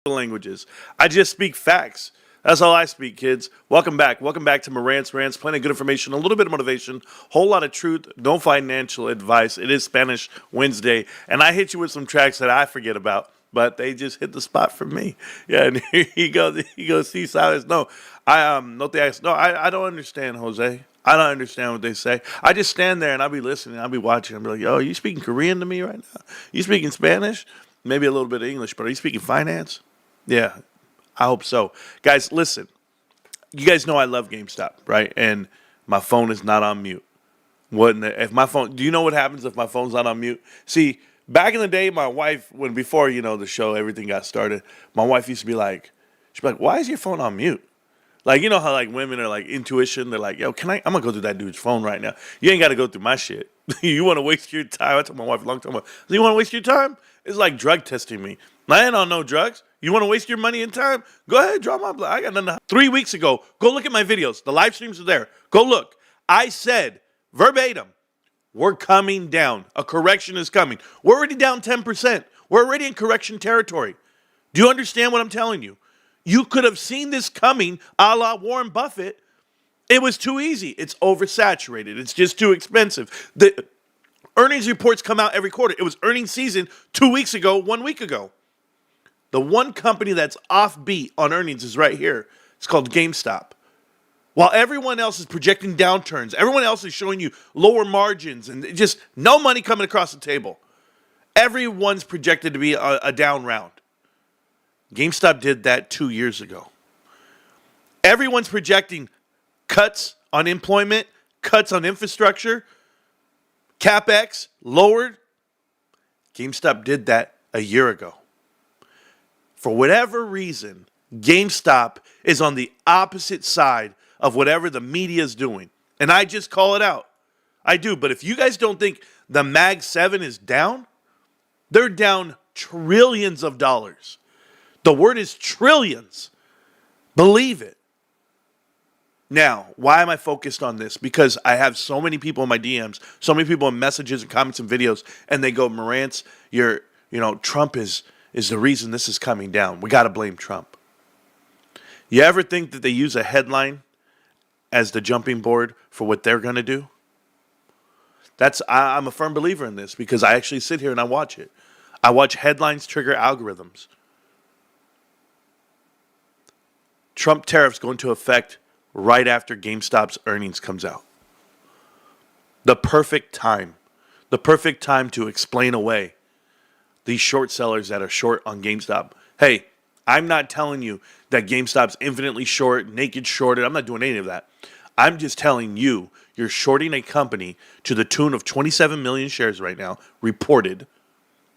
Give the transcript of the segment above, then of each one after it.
languages. I just speak facts. That's all I speak, kids. Welcome back. Welcome back to Marantz Rantz. Plenty of good information, a little bit of motivation, whole lot of truth, no financial advice. It is Spanish Wednesday, and I hit you with some tracks that I forget about, but they just hit the spot for me. Yeah, and here he goes. He goes, see, Silas. No, no te hagas. No, I don't understand, Jose. I don't understand what they say. I just stand there and I'll be listening. I'll be watching. I'll be like, yo, are you speaking Korean to me right now? You speaking Spanish? Maybe a little bit of English, but are you speaking finance? Yeah. I hope so. Guys, listen. You guys know I love GameStop, right? And my phone is not on mute. If my phone, do you know what happens if my phone's not on mute? See, back in the day, my wife, before, the show, everything got started, my wife used to be like, why is your phone on mute? Like, you know how like women are like intuition. They're like, yo, I'm going to go through that dude's phone right now. You ain't got to go through my shit. You want to waste your time? I told my wife a long time ago, you want to waste your time? It's like drug testing me. I ain't on no drugs. You want to waste your money and time? Go ahead, draw my blood. I got nothing. 3 weeks ago, go look at my videos. The live streams are there. Go look. I said, verbatim, we're coming down. A correction is coming. We're already down 10%. We're already in correction territory. Do you understand what I'm telling you? You could have seen this coming a la Warren Buffett. It was too easy. It's oversaturated. It's just too expensive. The earnings reports come out every quarter. It was earnings season 2 weeks ago, 1 week ago. The one company that's offbeat on earnings is right here. It's called GameStop. While everyone else is projecting downturns, everyone else is showing you lower margins and just no money coming across the table. Everyone's projected to be a down round. GameStop did that 2 years ago. Everyone's projecting cuts on employment, cuts on infrastructure, CapEx lowered. GameStop did that a year ago. For whatever reason, GameStop is on the opposite side of whatever the media is doing. And I just call it out. I do. But if you guys don't think the Mag 7 is down, they're down trillions of dollars. The word is trillions. Believe it. Now, why am I focused on this? Because I have so many people in my DMs, so many people in messages and comments and videos, and they go, Marantz, Trump is the reason this is coming down. We got to blame Trump. You ever think that they use a headline as the jumping board for what they're going to do? I'm a firm believer in this because I actually sit here and I watch it. I watch headlines trigger algorithms. Trump tariffs go into effect right after GameStop's earnings comes out. The perfect time to explain away these short sellers that are short on GameStop. Hey, I'm not telling you that GameStop's infinitely short, naked shorted. I'm not doing any of that. I'm just telling you, you're shorting a company to the tune of 27 million shares right now, reported.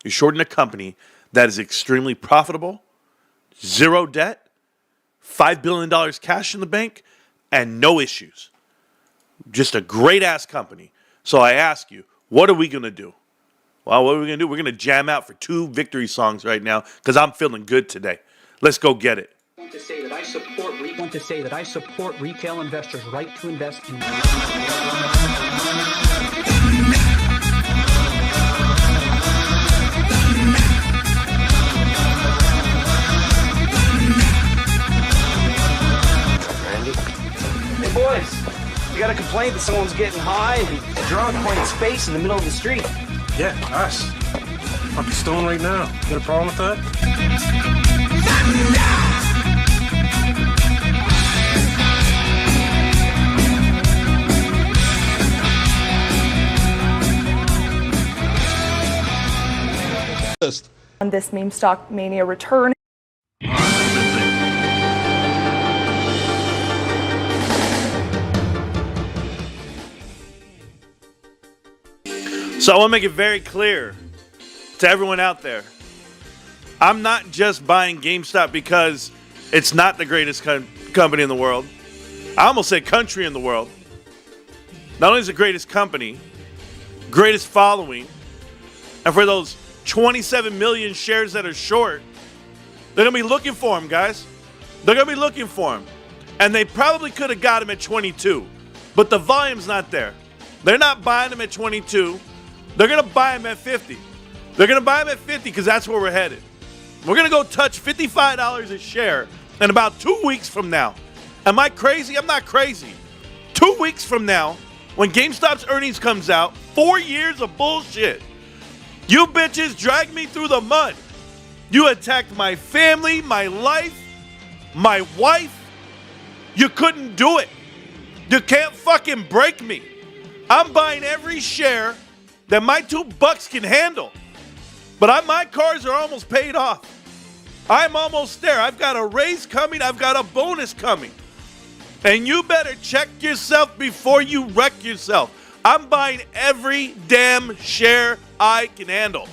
You're shorting a company that is extremely profitable, zero debt, $5 billion cash in the bank, and no issues. Just a great-ass company. So I ask you, what are we going to do? Well, what are we going to do? We're going to jam out for 2 victory songs right now because I'm feeling good today. Let's go get it. I want to say that I support retail investors' right to invest in. Hey boys, you got a complaint that someone's getting high and drunk pointing space in the middle of the street? Yeah, us. I'll be stoned right now. Got a problem with that? On this meme stock mania return. So I want to make it very clear to everyone out there. I'm not just buying GameStop because it's not the greatest company in the world. I almost said country in the world. Not only is it the greatest company, greatest following, and for those 27 million shares that are short, they're going to be looking for them, guys. They're going to be looking for them. And they probably could have got them at 22, but the volume's not there. They're not buying them at 22. They're going to buy them at 50. They're going to buy them at 50 because that's where we're headed. We're going to go touch $55 a share in about 2 weeks from now. Am I crazy? I'm not crazy. 2 weeks from now, when GameStop's earnings comes out, 4 years of bullshit. You bitches dragged me through the mud. You attacked my family, my life, my wife. You couldn't do it. You can't fucking break me. I'm buying every share that my $2 can handle. But my cars are almost paid off. I'm almost there. I've got a raise coming. I've got a bonus coming. And you better check yourself before you wreck yourself. I'm buying every damn share I can handle.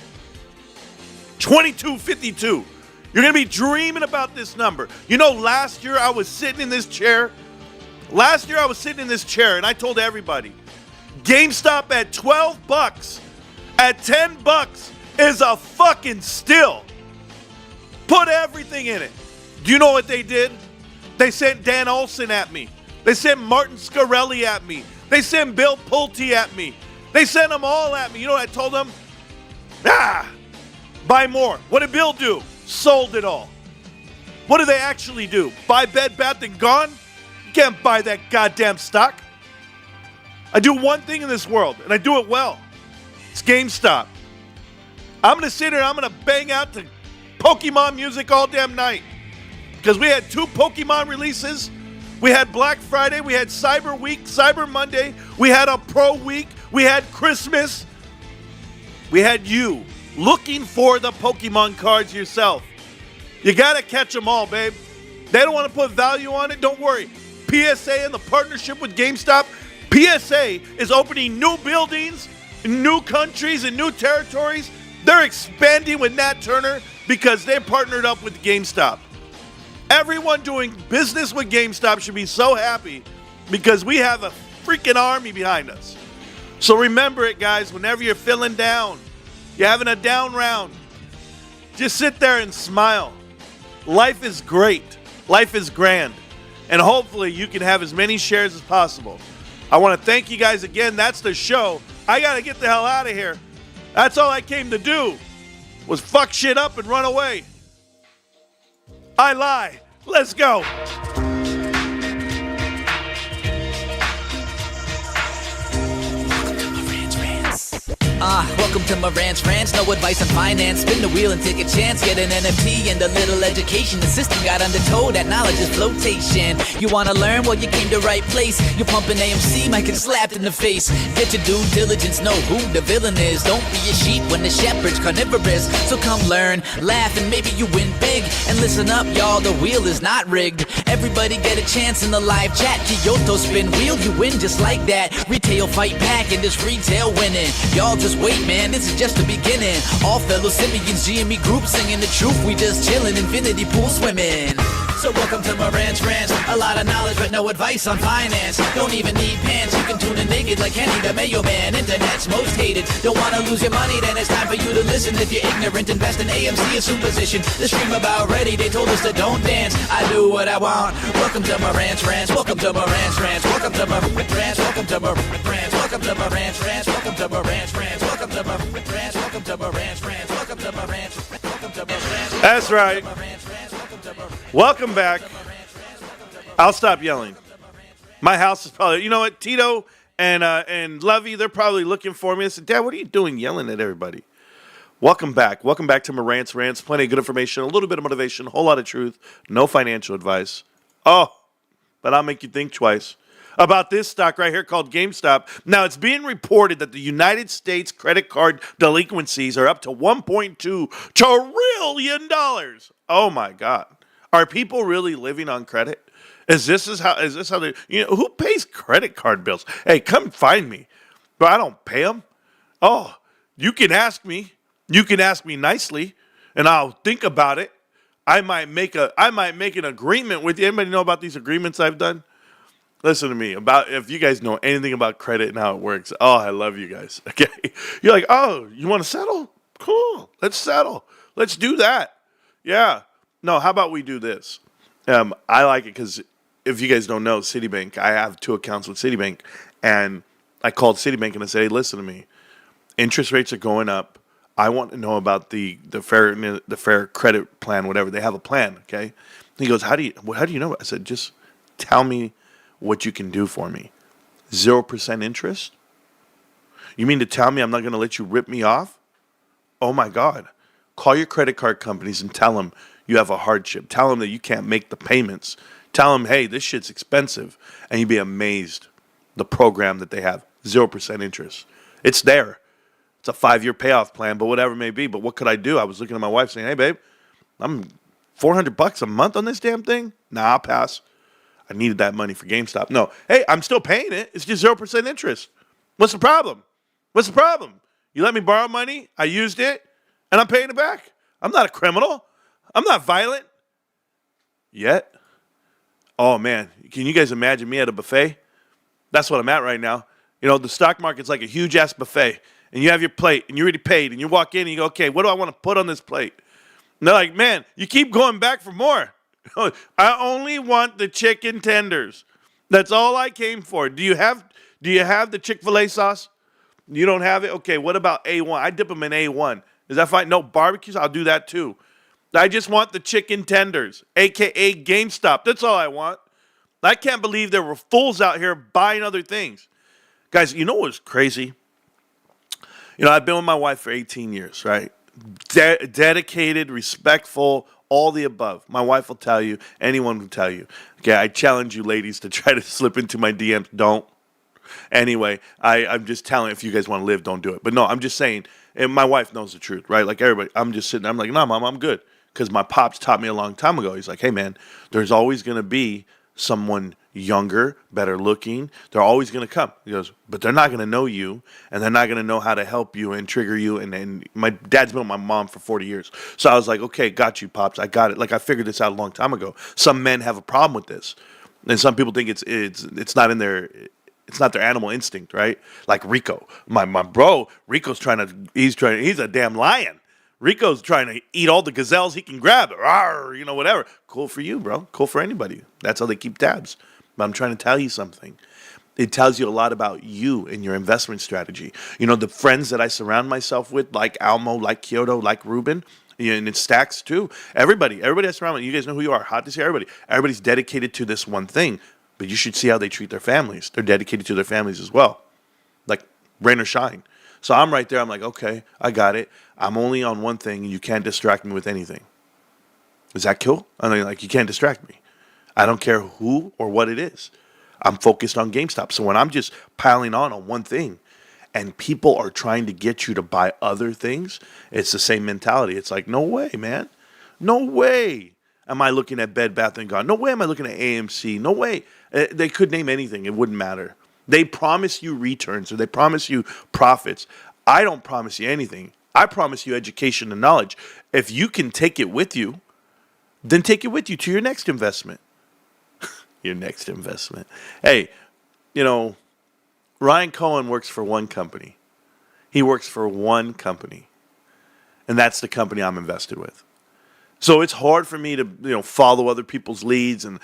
$22.52. You're going to be dreaming about this number. You know, last year I was sitting in this chair. And I told everybody, GameStop at $12, at $10 is a fucking steal. Put everything in it. Do you know what they did? They sent Dan Olson at me. They sent Martin Scarelli at me. They sent Bill Pulte at me. They sent them all at me. You know what I told them? Buy more. What did Bill do? Sold it all. What do they actually do? Buy Bed Bath & Gone? You can't buy that goddamn stock. I do one thing in this world, and I do it well. It's GameStop. I'm going to sit here and I'm going to bang out to Pokemon music all damn night. Because we had 2 Pokemon releases. We had Black Friday. We had Cyber Week, Cyber Monday. We had a Pro Week. We had Christmas. We had you looking for the Pokemon cards yourself. You got to catch them all, babe. They don't want to put value on it. Don't worry. PSA and the partnership with GameStop. PSA is opening new buildings, new countries, and new territories. They're expanding with Nat Turner because they partnered up with GameStop. Everyone doing business with GameStop should be so happy because we have a freaking army behind us. So remember it, guys. Whenever you're feeling down, you're having a down round, just sit there and smile. Life is great. Life is grand. And hopefully you can have as many shares as possible. I want to thank you guys again. That's the show. I got to get the hell out of here. That's all I came to do was fuck shit up and run away. I lie. Let's go. Welcome to Marantz Rantz, no advice on finance. Spin the wheel and take a chance. Get an NFT and a little education. The system got undertow, that knowledge is flotation. You wanna learn? Well, you came to right place. You're pumping AMC, might get slapped in the face. Get your due diligence, know who the villain is. Don't be a sheep when the shepherd's carnivorous. So come learn, laugh, and maybe you win big. And listen up, y'all, the wheel is not rigged. Everybody get a chance in the live chat. Kyoto spin wheel, you win just like that. Retail fight back and this retail winning. Y'all just wait, man, this is just the beginning. All fellow simians, GME group singing the truth. We just chillin', infinity pool swimming. So welcome to Marantz Rantz. A lot of knowledge but no advice on finance. Don't even need pants, you can tune in naked like Kenny the Mayo Man. Internet's most hated. Don't wanna lose your money, then it's time for you to listen. If you're ignorant, invest in AMC or Superposition. The stream about ready, they told us to don't dance. I do what I want. Welcome to Marantz Rantz. Welcome to Marantz Rantz. Welcome to Marantz Rantz. Welcome to Marantz Rantz. Welcome to Marantz Rantz. Welcome to Marantz Rantz. Welcome to Marantz Rantz. Welcome to Marantz Rantz. Welcome to Marantz Rantz. Welcome to Marantz Rantz. That's right. Welcome back. I'll stop yelling. My house is probably, you know what, Tito and Levy, they're probably looking for me. I said, Dad, what are you doing yelling at everybody? Welcome back. Welcome back to Marantz Rantz. Plenty of good information, a little bit of motivation, a whole lot of truth, no financial advice. Oh, but I'll make you think twice about this stock right here called GameStop. Now, it's being reported that the United States credit card delinquencies are up to $1.2 trillion. Oh, my God. Are people really living on credit? Is this how they, who pays credit card bills? Hey, come find me. But I don't pay them. Oh, you can ask me. You can ask me nicely, and I'll think about it. I might make an agreement with you. Anybody know about these agreements I've done? Listen to me. If you guys know anything about credit and how it works, oh, I love you guys. Okay. You're like, oh, you want to settle? Cool. Let's settle. Let's do that. Yeah. No, how about we do this? I like it because if you guys don't know, Citibank, I have 2 accounts with Citibank, and I called Citibank and I said, hey, listen to me. Interest rates are going up. I want to know about the fair credit plan, whatever. They have a plan, okay? He goes, how do you know? I said, just tell me what you can do for me. 0% interest? You mean to tell me I'm not going to let you rip me off? Oh my God. Call your credit card companies and tell them you have a hardship. Tell them that you can't make the payments. Tell them, hey, this shit's expensive. And you'd be amazed the program that they have. 0% interest. It's there. It's a 5-year payoff plan, but whatever it may be. But what could I do? I was looking at my wife saying, hey, babe, I'm $400 a month on this damn thing? Nah, I'll pass. I needed that money for GameStop. No. Hey, I'm still paying it. It's just 0% interest. What's the problem? What's the problem? You let me borrow money. I used it, and I'm paying it back. I'm not a criminal. I'm not violent. Yet. Oh, man. Can you guys imagine me at a buffet? That's what I'm at right now. You know, the stock market's like a huge-ass buffet. And you have your plate, and you already paid, and you walk in, and you go, okay, what do I want to put on this plate? And they're like, man, you keep going back for more. I only want the chicken tenders. That's all I came for. Do you have the Chick-fil-A sauce? You don't have it? Okay, what about A1? I dip them in A1. Is that fine? No, barbecues, I'll do that too. I just want the chicken tenders, a.k.a. GameStop. That's all I want. I can't believe there were fools out here buying other things. Guys, you know what's crazy? You know, I've been with my wife for 18 years, right? Dedicated, respectful, all the above. My wife will tell you. Anyone will tell you. Okay, I challenge you ladies to try to slip into my DMs. Don't. Anyway, I'm just telling, if you guys want to live, don't do it. But no, I'm just saying, and my wife knows the truth, right? Like everybody, I'm just sitting there, I'm like, no, Mom, I'm good. Because my pops taught me a long time ago. He's like, hey, man, there's always going to be someone younger, better looking. They're always going to come. He goes, but they're not going to know you, and they're not going to know how to help you and trigger you. And my dad's been with my mom for 40 years. So I was like, okay, got you, Pops. I got it. Like, I figured this out a long time ago. Some men have a problem with this. And some people think it's not in their... It's not their animal instinct, right? Like Rico. My bro, Rico's he's a damn lion. Rico's trying to eat all the gazelles he can grab. Rawr, you know, whatever. Cool for you, bro. Cool for anybody. That's how they keep tabs. But I'm trying to tell you something. It tells you a lot about you and your investment strategy. You know, the friends that I surround myself with, like Almo, like Kyoto, like Ruben, and it stacks too. Everybody I surround me, you guys know who you are. Hot to see everybody. Everybody's dedicated to this one thing. But you should see how they treat their families. They're dedicated to their families as well. Like, rain or shine. So I'm right there. I'm like, okay, I got it. I'm only on one thing, and you can't distract me with anything. Is that cool? I mean, like, you can't distract me. I don't care who or what it is. I'm focused on GameStop. So when I'm just piling on one thing, and people are trying to get you to buy other things, it's the same mentality. It's like, no way, man. No way am I looking at Bed Bath & Beyond. No way am I looking at AMC. No way. They could name anything. It wouldn't matter. They promise you returns or they promise you profits. I don't promise you anything. I promise you education and knowledge. If you can take it with you, then take it with you to your next investment. Your next investment. Hey, you know, Ryan Cohen works for one company. He works for one company. And that's the company I'm invested with. So it's hard for me to, follow other people's leads and,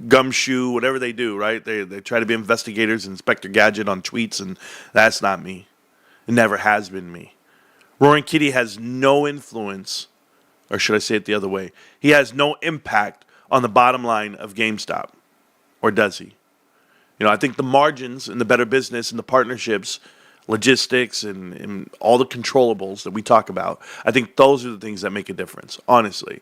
gumshoe, whatever they do, right? They try to be investigators, Inspector Gadget on tweets, and that's not me. It never has been me. Roaring Kitty has no influence, or should I say it the other way? He has no impact on the bottom line of GameStop, or does he? I think the margins and the better business and the partnerships, logistics and all the controllables that we talk about, I think those are the things that make a difference, honestly.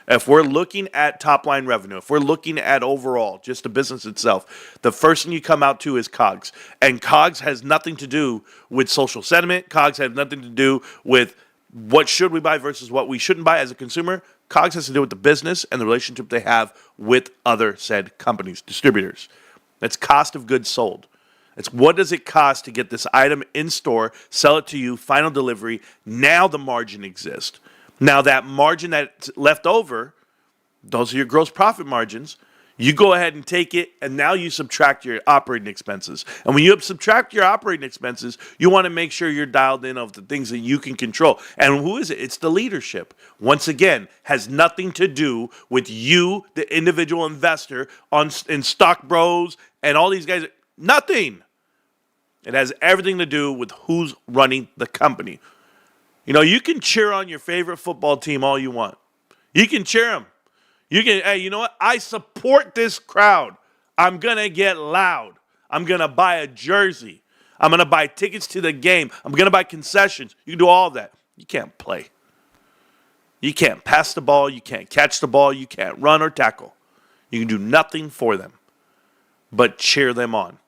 If we're looking at top-line revenue, if we're looking at overall, just the business itself, the first thing you come out to is COGS. And COGS has nothing to do with social sentiment. COGS has nothing to do with what should we buy versus what we shouldn't buy as a consumer. COGS has to do with the business and the relationship they have with other said companies, distributors. That's cost of goods sold. It's what does it cost to get this item in store, sell it to you, final delivery. Now the margin exists. Now that margin that's left over, those are your gross profit margins. You go ahead and take it, and now you subtract your operating expenses. And when you subtract your operating expenses, you want to make sure you're dialed in of the things that you can control. And who is it? It's the leadership. Once again, has nothing to do with you, the individual investor in Stock Bros and all these guys. Nothing. It has everything to do with who's running the company. You know, you can cheer on your favorite football team all you want. You can cheer them. You can, hey, you know what? I support this crowd. I'm going to get loud. I'm going to buy a jersey. I'm going to buy tickets to the game. I'm going to buy concessions. You can do all that. You can't play. You can't pass the ball. You can't catch the ball. You can't run or tackle. You can do nothing for them but cheer them on.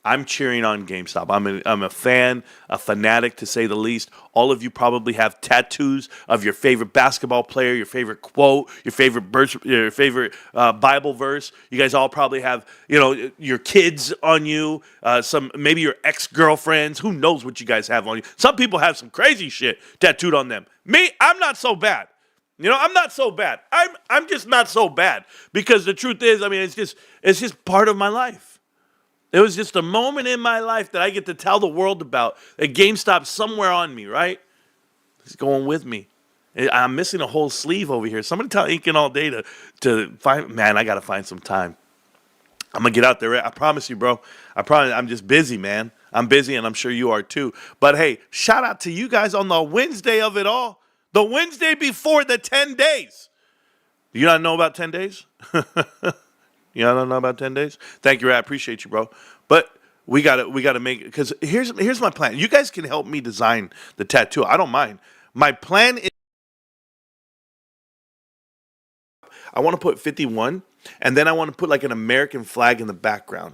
I'm cheering on GameStop. I'm a fan, a fanatic to say the least. All of you probably have tattoos of your favorite basketball player, your favorite quote, your favorite Bible verse. You guys all probably have, you know, your kids on you, maybe your ex-girlfriends. Who knows what you guys have on you? Some people have some crazy shit tattooed on them. Me, I'm not so bad. You know, I'm not so bad. I'm just not so bad because the truth is, I mean, it's just part of my life. It was just a moment in my life that I get to tell the world about. That GameStop somewhere on me, right? It's going with me. I'm missing a whole sleeve over here. Somebody tell Inking all day to find. Man, I got to find some time. I'm going to get out there. I promise you, bro. I'm just busy, man. I'm busy, and I'm sure you are too. But, hey, shout out to you guys on the Wednesday of it all. The Wednesday before the 10 days. You not know about 10 days? You don't know about 10 days? Thank you, I appreciate you, bro. But we gotta make it, because here's my plan. You guys can help me design the tattoo. I don't mind. My plan is I want to put 51, and then I want to put like an American flag in the background.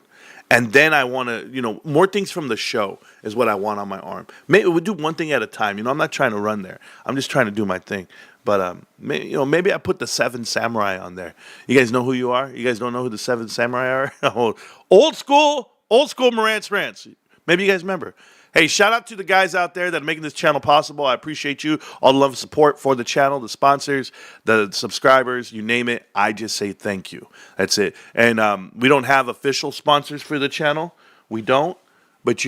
And then I want to, you know, more things from the show is what I want on my arm. Maybe we'll do one thing at a time. You know, I'm not trying to run there. I'm just trying to do my thing. But, maybe I put the 7 Samurai on there. You guys know who you are? You guys don't know who the 7 Samurai are? Old school Marantz Rantz. Maybe you guys remember. Hey, shout out to the guys out there that are making this channel possible. I appreciate you. All the love and support for the channel, the sponsors, the subscribers, you name it. I just say thank you. That's it. And we don't have official sponsors for the channel. We don't. But,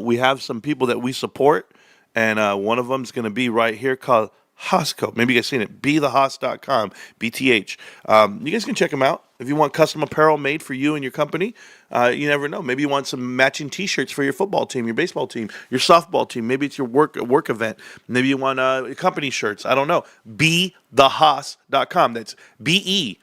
we have some people that we support. And one of them is going to be right here called Hosco. Maybe you guys seen it. BeTheHos.com. BTH. You guys can check them out. If you want custom apparel made for you and your company, you never know. Maybe you want some matching T-shirts for your football team, your baseball team, your softball team. Maybe it's your work event. Maybe you want company shirts. I don't know. BeTheHos.com. That's BeTheHoss.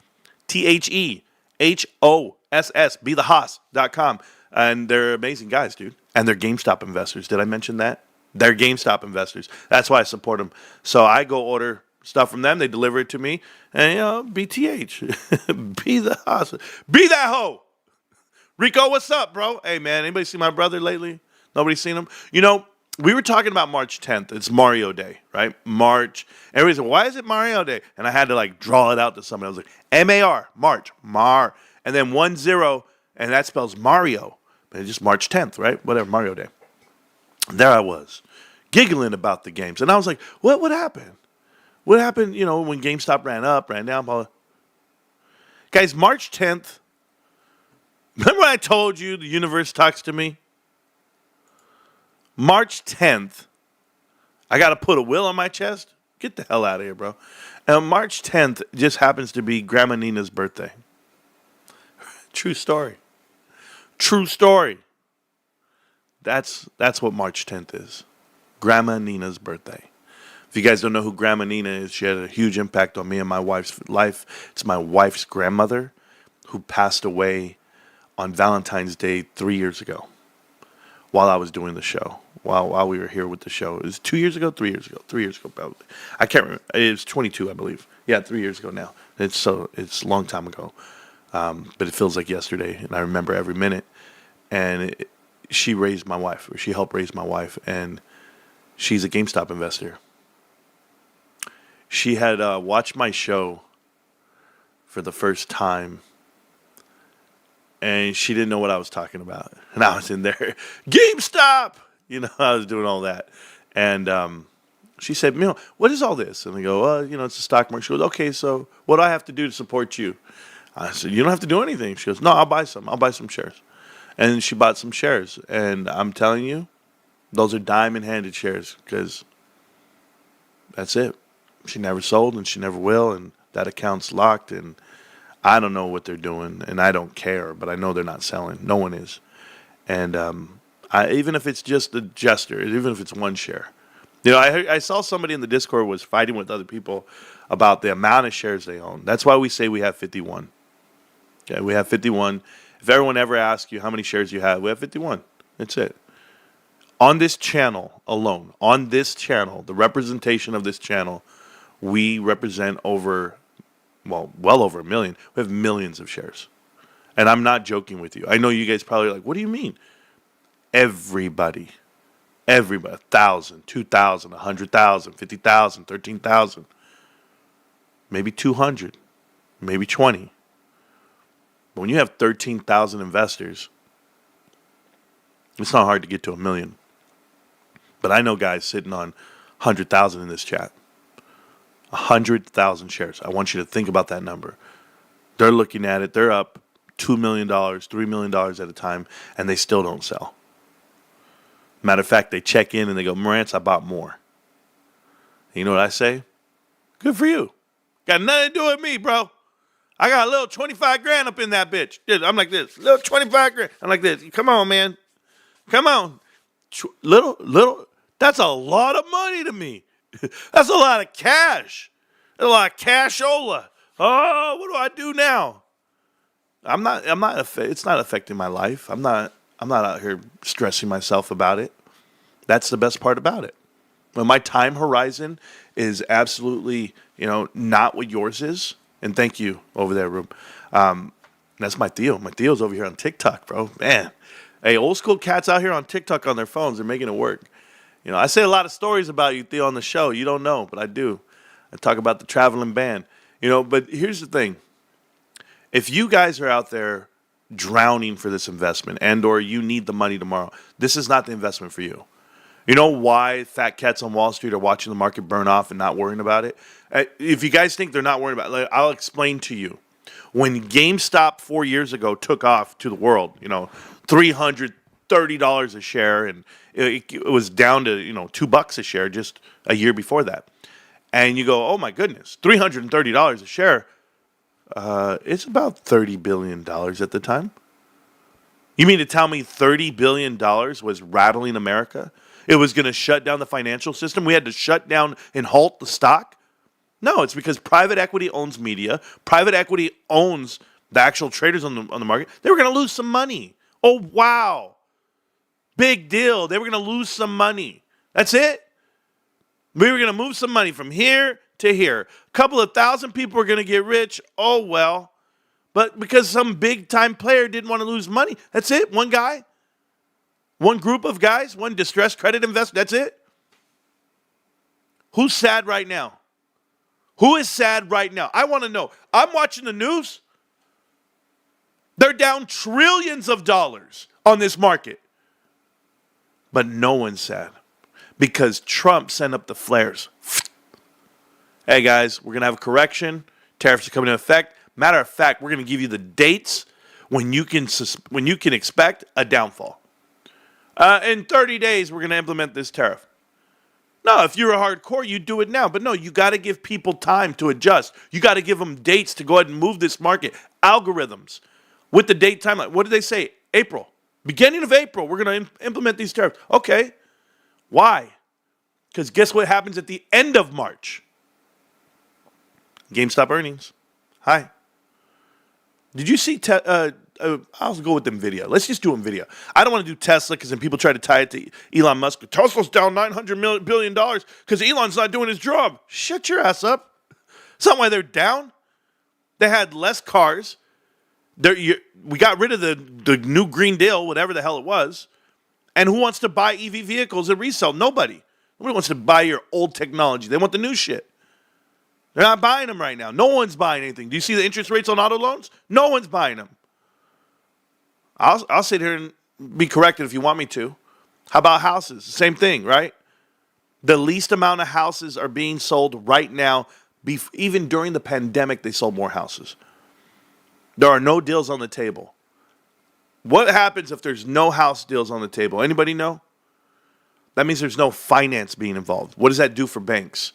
BeTheHos.com. And they're amazing guys, dude. And they're GameStop investors. Did I mention that? They're GameStop investors. That's why I support them. So I go order stuff from them. They deliver it to me. And, BTH. Be the Hoss. Be that hoe. Rico, what's up, bro? Hey, man, anybody see my brother lately? Nobody seen him? We were talking about March 10th. It's Mario Day, right? March. Everybody said, why is it Mario Day? And I had to, draw it out to somebody. I was like, M-A-R, March, Mar. And then 10, and that spells Mario. But it's just March 10th, right? Whatever, Mario Day. There I was, giggling about the games. And I was like, what happened? What happened, when GameStop ran up, ran down? Blah, blah. Guys, March 10th, remember when I told you the universe talks to me? March 10th, I got to put a will on my chest? Get the hell out of here, bro. And March 10th just happens to be Grandma Nina's birthday. True story. True story. That's what March 10th is. Grandma Nina's birthday. If you guys don't know who Grandma Nina is, she had a huge impact on me and my wife's life. It's my wife's grandmother who passed away on Valentine's Day 3 years ago while I was doing the show, while we were here with the show. It was 2 years ago, 3 years ago, 3 years ago probably. I can't remember. It was 22, I believe. Yeah, 3 years ago now. It's a long time ago. But it feels like yesterday, and I remember every minute. And she raised my wife, or she helped raise my wife, and she's a GameStop investor. She had watched my show for the first time, and she didn't know what I was talking about. And I was in there, GameStop! I was doing all that. And she said, what is all this? And I go, it's a stock market. She goes, okay, so what do I have to do to support you? I said, you don't have to do anything. She goes, no, I'll buy some. I'll buy some shares. And she bought some shares. And I'm telling you, those are diamond-handed shares because that's it. She never sold and she never will. And that account's locked. And I don't know what they're doing. And I don't care. But I know they're not selling. No one is. And even if it's just a gesture, even if it's one share, I saw somebody in the Discord was fighting with other people about the amount of shares they own. That's why we say we have 51. Okay, we have 51. If everyone ever asks you how many shares you have, we have 51. That's it. On this channel alone, the representation of this channel, we represent well over 1 million. We have millions of shares. And I'm not joking with you. I know you guys probably are like, what do you mean? Everybody, 1,000, 2,000, 100,000, 50,000, 13,000, maybe 200, maybe 20. But when you have 13,000 investors, it's not hard to get to 1 million. But I know guys sitting on 100,000 in this chat. 100,000 shares. I want you to think about that number. They're looking at it. They're up $2 million, $3 million at a time, and they still don't sell. Matter of fact, they check in and they go, Marantz, I bought more. And you know what I say? Good for you. Got nothing to do with me, bro. I got a little 25 grand up in that bitch. I'm like this. Little 25 grand. I'm like this. Come on, man. Come on. Little. That's a lot of money to me. That's a lot of cash. That's a lot of cashola. Oh, what do I do now? It's not affecting my life. I'm not out here stressing myself about it. That's the best part about it. When my time horizon is absolutely, not what yours is. And thank you over there, Rube. That's my Theo. My Theo's over here on TikTok, bro. Man. Hey, old school cats out here on TikTok on their phones. They're making it work. I say a lot of stories about you, Theo, on the show. You don't know, but I do. I talk about the traveling band. But here's the thing. If you guys are out there drowning for this investment and or you need the money tomorrow, this is not the investment for you. You know why fat cats on Wall Street are watching the market burn off and not worrying about it? If you guys think they're not worried about it, I'll explain to you. When GameStop 4 years ago took off to the world, $330 a share, and it was down to $2 a share just a year before that. And you go, oh my goodness, $330 a share. It's about $30 billion at the time. You mean to tell me $30 billion was rattling America? It was going to shut down the financial system? We had to shut down and halt the stock? No, it's because private equity owns media. Private equity owns the actual traders on the market. They were going to lose some money. Oh, wow. Big deal. They were going to lose some money. That's it. We were going to move some money from here to here. A couple of thousand people were going to get rich. Oh, well. But because some big-time player didn't want to lose money, that's it. One guy. One group of guys. One distressed credit investor. That's it. Who's sad right now? Who is sad right now? I want to know. I'm watching the news. They're down trillions of dollars on this market. But no one's sad because Trump sent up the flares. Hey, guys, we're going to have a correction. Tariffs are coming into effect. Matter of fact, we're going to give you the dates when you can expect a downfall. In 30 days, we're going to implement this tariff. No, if you're a hardcore, you do it now. But no, you got to give people time to adjust. You got to give them dates to go ahead and move this market. Algorithms with the date timeline. What did they say? April. Beginning of April, we're going to implement these tariffs. Okay. Why? Because guess what happens at the end of March? GameStop earnings. Hi. Did you see I'll go with NVIDIA. Let's just do NVIDIA. I don't want to do Tesla because then people try to tie it to Elon Musk. Tesla's down $900 billion because Elon's not doing his job. Shut your ass up. It's not why they're down. They had less cars. We got rid of the new Green Deal, whatever the hell it was. And who wants to buy EV vehicles and resell? Nobody. Nobody wants to buy your old technology. They want the new shit. They're not buying them right now. No one's buying anything. Do you see the interest rates on auto loans? No one's buying them. I'll sit here and be corrected if you want me to. How about houses? Same thing, right? The least amount of houses are being sold right now. Even during the pandemic, they sold more houses. There are no deals on the table. What happens if there's no house deals on the table? Anybody know? That means there's no finance being involved. What does that do for banks?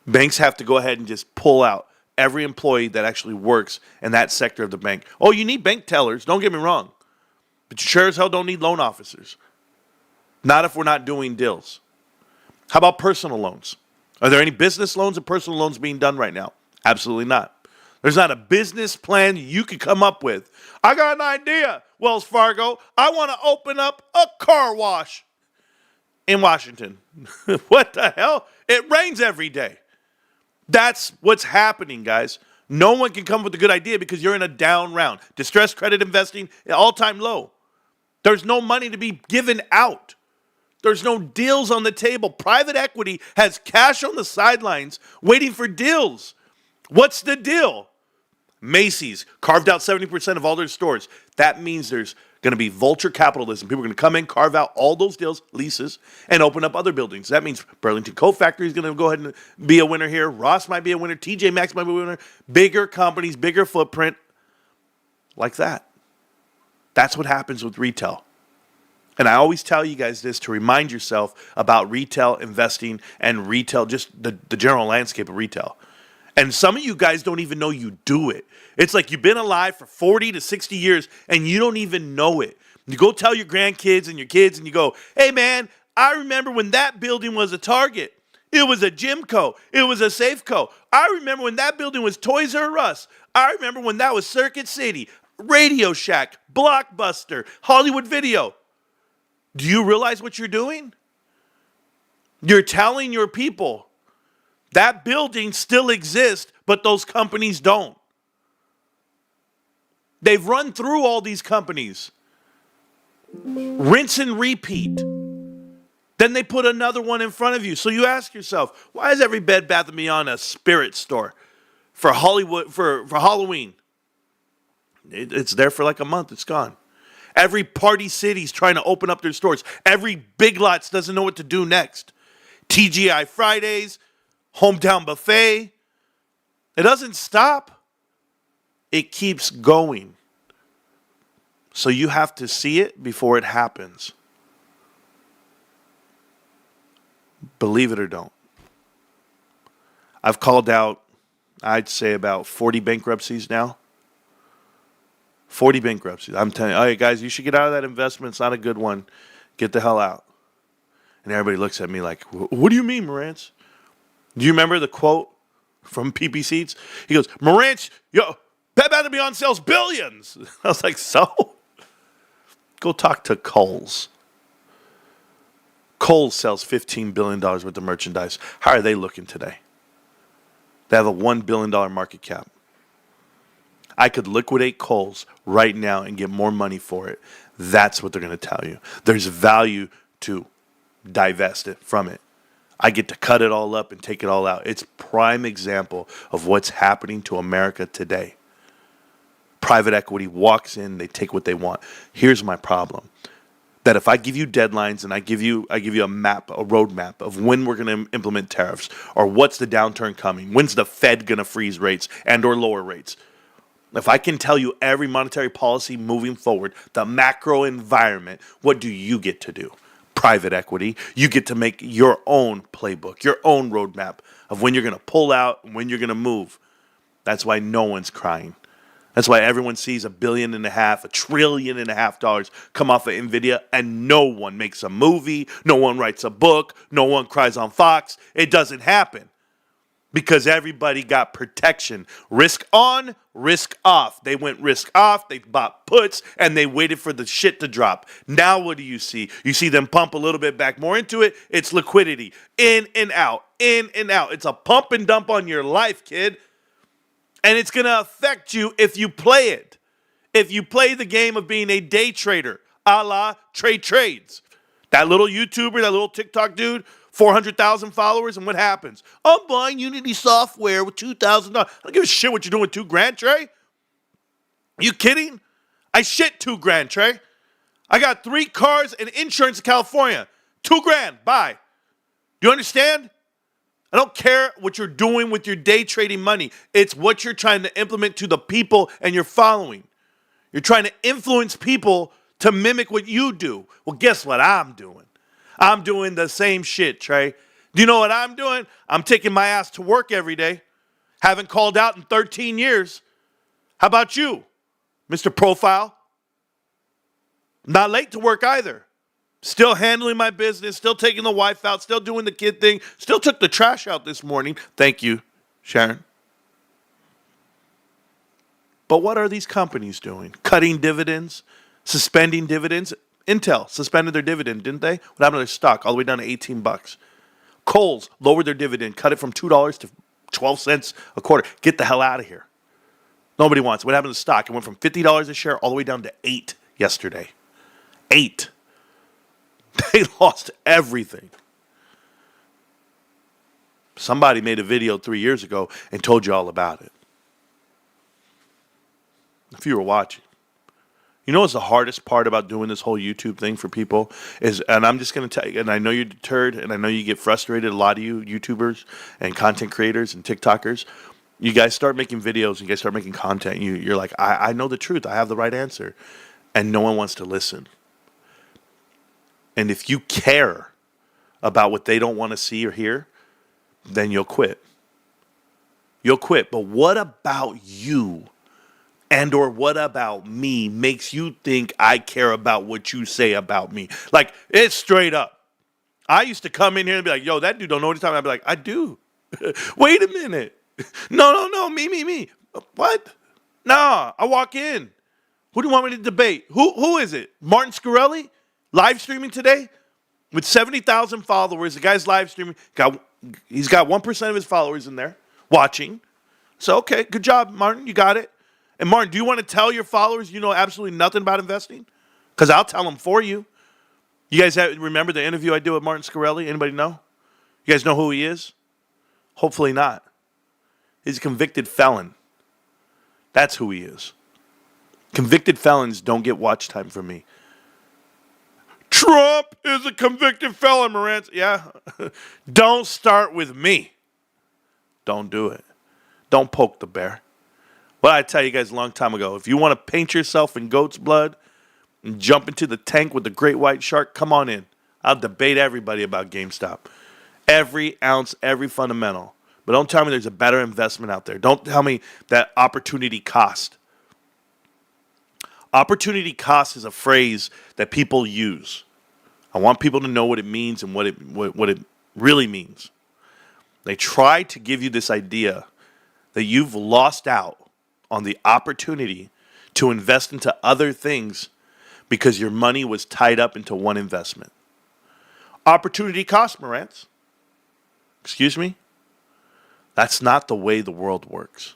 Banks have to go ahead and just pull out every employee that actually works in that sector of the bank. Oh, you need bank tellers. Don't get me wrong. But you sure as hell don't need loan officers. Not if we're not doing deals. How about personal loans? Are there any business loans and personal loans being done right now? Absolutely not. There's not a business plan you could come up with. I got an idea, Wells Fargo. I want to open up a car wash in Washington. What the hell? It rains every day. That's what's happening, guys. No one can come up with a good idea because you're in a down round. Distressed credit investing, all-time low. There's no money to be given out. There's no deals on the table. Private equity has cash on the sidelines waiting for deals. What's the deal? Macy's carved out 70% of all their stores. That means there's going to be vulture capitalism. People are going to come in, carve out all those deals, leases, and open up other buildings. That means Burlington Coat Factory is going to go ahead and be a winner here. Ross might be a winner. TJ Maxx might be a winner. Bigger companies, bigger footprint, like that. That's what happens with retail. And I always tell you guys this to remind yourself about retail investing and retail, just the general landscape of retail. And some of you guys don't even know you do it. It's like you've been alive for 40 to 60 years and you don't even know it. You go tell your grandkids and your kids and you go, hey man, I remember when that building was a Target. It was a Gymco. It was a Safeco. I remember when that building was Toys R Us. I remember when that was Circuit City, Radio Shack, Blockbuster, Hollywood Video. Do you realize what you're doing? You're telling your people that building still exists, but those companies don't. They've run through all these companies. Rinse and repeat. Then they put another one in front of you. So you ask yourself, why is every Bed Bath & Beyond a spirit store for Hollywood for Halloween? It's there for like a month. It's gone. Every Party City's trying to open up their stores. Every Big Lots doesn't know what to do next. TGI Fridays, Hometown Buffet. It doesn't stop. It keeps going. So you have to see it before it happens. Believe it or don't. I've called out, I'd say about 40 bankruptcies now. 40 bankruptcies. I'm telling you, hey guys, you should get out of that investment. It's not a good one. Get the hell out. And everybody looks at me like, what do you mean, Marantz? Do you remember the quote from PP Seats? He goes, Marantz, Bed Bath & Beyond sells billions. I was like, so? Go talk to Kohl's. Kohl's sells $15 billion worth of merchandise. How are they looking today? They have a $1 billion market cap. I could liquidate Kohl's right now and get more money for it. That's what they're going to tell you. There's value to divest it from it. I get to cut it all up and take it all out. It's prime example of what's happening to America today. Private equity walks in, they take what they want. Here's my problem. That if I give you deadlines and I give you a map, a roadmap of when we're going to implement tariffs or what's the downturn coming, when's the Fed going to freeze rates and or lower rates, if I can tell you every monetary policy moving forward, the macro environment, what do you get to do? Private equity. You get to make your own playbook, your own roadmap of when you're going to pull out and when you're going to move. That's why no one's crying. That's why everyone sees $1.5 billion, $1.5 trillion come off of NVIDIA and no one makes a movie, no one writes a book, no one cries on Fox. It doesn't happen. Because everybody got protection. Risk on, risk off. They went risk off, they bought puts, and they waited for the shit to drop. Now what do you see? You see them pump a little bit back more into it. It's liquidity. In and out, in and out. It's a pump and dump on your life, kid. And it's going to affect you if you play it. If you play the game of being a day trader, a la Trade Trades. That little YouTuber, that little TikTok dude, 400,000 followers, and what happens? I'm buying Unity software with $2,000. I don't give a shit what you're doing with $2,000, Trey. You kidding? I shit $2,000, Trey. I got 3 cars and insurance in California. $2,000, bye. Do you understand? I don't care what you're doing with your day trading money. It's what you're trying to implement to the people and you're following. You're trying to influence people to mimic what you do. Well, guess what I'm doing? I'm doing the same shit, Trey. Do you know what I'm doing? I'm taking my ass to work every day. Haven't called out in 13 years. How about you, Mr. Profile? Not late to work either. Still handling my business, still taking the wife out, still doing the kid thing, still took the trash out this morning. Thank you, Sharon. But what are these companies doing? Cutting dividends, suspending dividends. Intel suspended their dividend, didn't they? What happened to their stock? All the way down to $18. Kohl's lowered their dividend, cut it from $2 to 12 cents a quarter. Get the hell out of here. Nobody wants it. What happened to the stock? It went from $50 a share all the way down to $8 yesterday. $8. They lost everything. Somebody made a video 3 years ago and told you all about it. If you were watching. You know what's the hardest part about doing this whole YouTube thing for people is, and I'm just going to tell you, and I know you're deterred, and I know you get frustrated, a lot of you YouTubers and content creators and TikTokers, you guys start making videos, you guys start making content, you're like, I know the truth, I have the right answer, and no one wants to listen. And if you care about what they don't want to see or hear, then you'll quit. You'll quit. But what about you and or what about me makes you think I care about what you say about me? Like, it's straight up. I used to come in here and be like, yo, that dude don't know what he's talking about. I'd be like, I do. Wait a minute. No, me. What? Nah, I walk in. Who do you want me to debate? Who is it? Martin Scarelli? Live streaming today? With 70,000 followers. The guy's live streaming. He's got 1% of his followers in there watching. So, okay, good job, Martin. You got it. And Martin, do you want to tell your followers you know absolutely nothing about investing? Because I'll tell them for you. You guys remember the interview I did with Martin Scarelli? Anybody know? You guys know who he is? Hopefully not. He's a convicted felon. That's who he is. Convicted felons don't get watch time from me. Trump is a convicted felon, Marantz. Yeah. Don't start with me. Don't do it. Don't poke the bear. Well, I tell you guys a long time ago, if you want to paint yourself in goat's blood and jump into the tank with the great white shark, come on in. I'll debate everybody about GameStop. Every ounce, every fundamental. But don't tell me there's a better investment out there. Don't tell me that opportunity cost. Opportunity cost is a phrase that people use. I want people to know what it means and what it really means. They try to give you this idea that you've lost out on the opportunity to invest into other things because your money was tied up into one investment. Opportunity cost, Marantz. Excuse me? That's not the way the world works.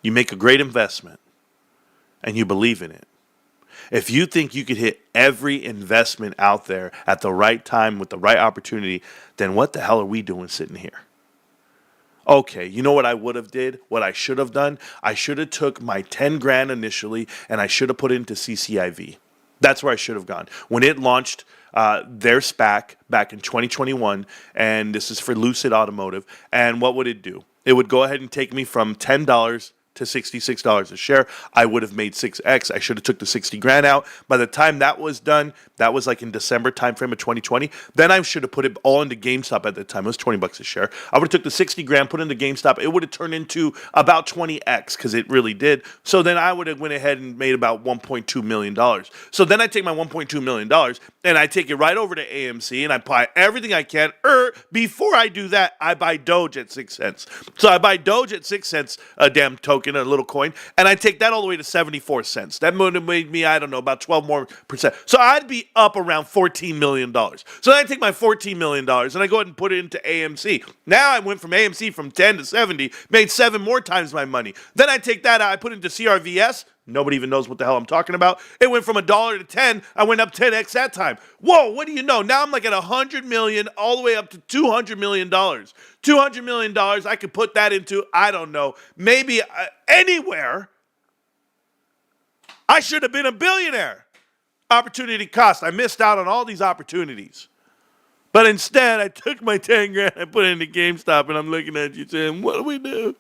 You make a great investment and you believe in it. If you think you could hit every investment out there at the right time with the right opportunity, then what the hell are we doing sitting here? Okay, you know what I would have did? What I should have done? I should have took my 10 grand initially and I should have put it into CCIV. That's where I should have gone. When it launched their SPAC back in 2021, and this is for Lucid Automotive, and what would it do? It would go ahead and take me from $10 to $66 a share. I would have made 6x. I should have took the 60 grand out. By the time that was done, that was like in December timeframe of 2020. Then I should have put it all into GameStop at the time. It was $20 a share. I would have took the 60 grand, put it into GameStop. It would have turned into about 20x because it really did. So then I would have went ahead and made about $1.2 million. So then I take my $1.2 million and I take it right over to AMC and I buy everything I can. Before I do that, I buy Doge at 6 cents. So I buy Doge at 6 cents, a damn token, a little coin, and I take that all the way to 74 cents. That would have made me, I don't know, about 12 more percent. So I'd be up around $14 million. So then I take my $14 million and I go ahead and put it into AMC. Now I went from AMC from 10 to 70, made 7 more times my money. Then I take that out, I put it into CRVS. Nobody even knows what the hell I'm talking about. It went from $1 to 10. I went up 10x that time. Whoa, what do you know? Now I'm like at $100 million all the way up to $200 million. $200 million, I could put that into, I don't know, maybe anywhere. I should have been a billionaire. Opportunity cost. I missed out on all these opportunities. But instead, I took my 10 grand, I put it into GameStop, and I'm looking at you saying, what do we do?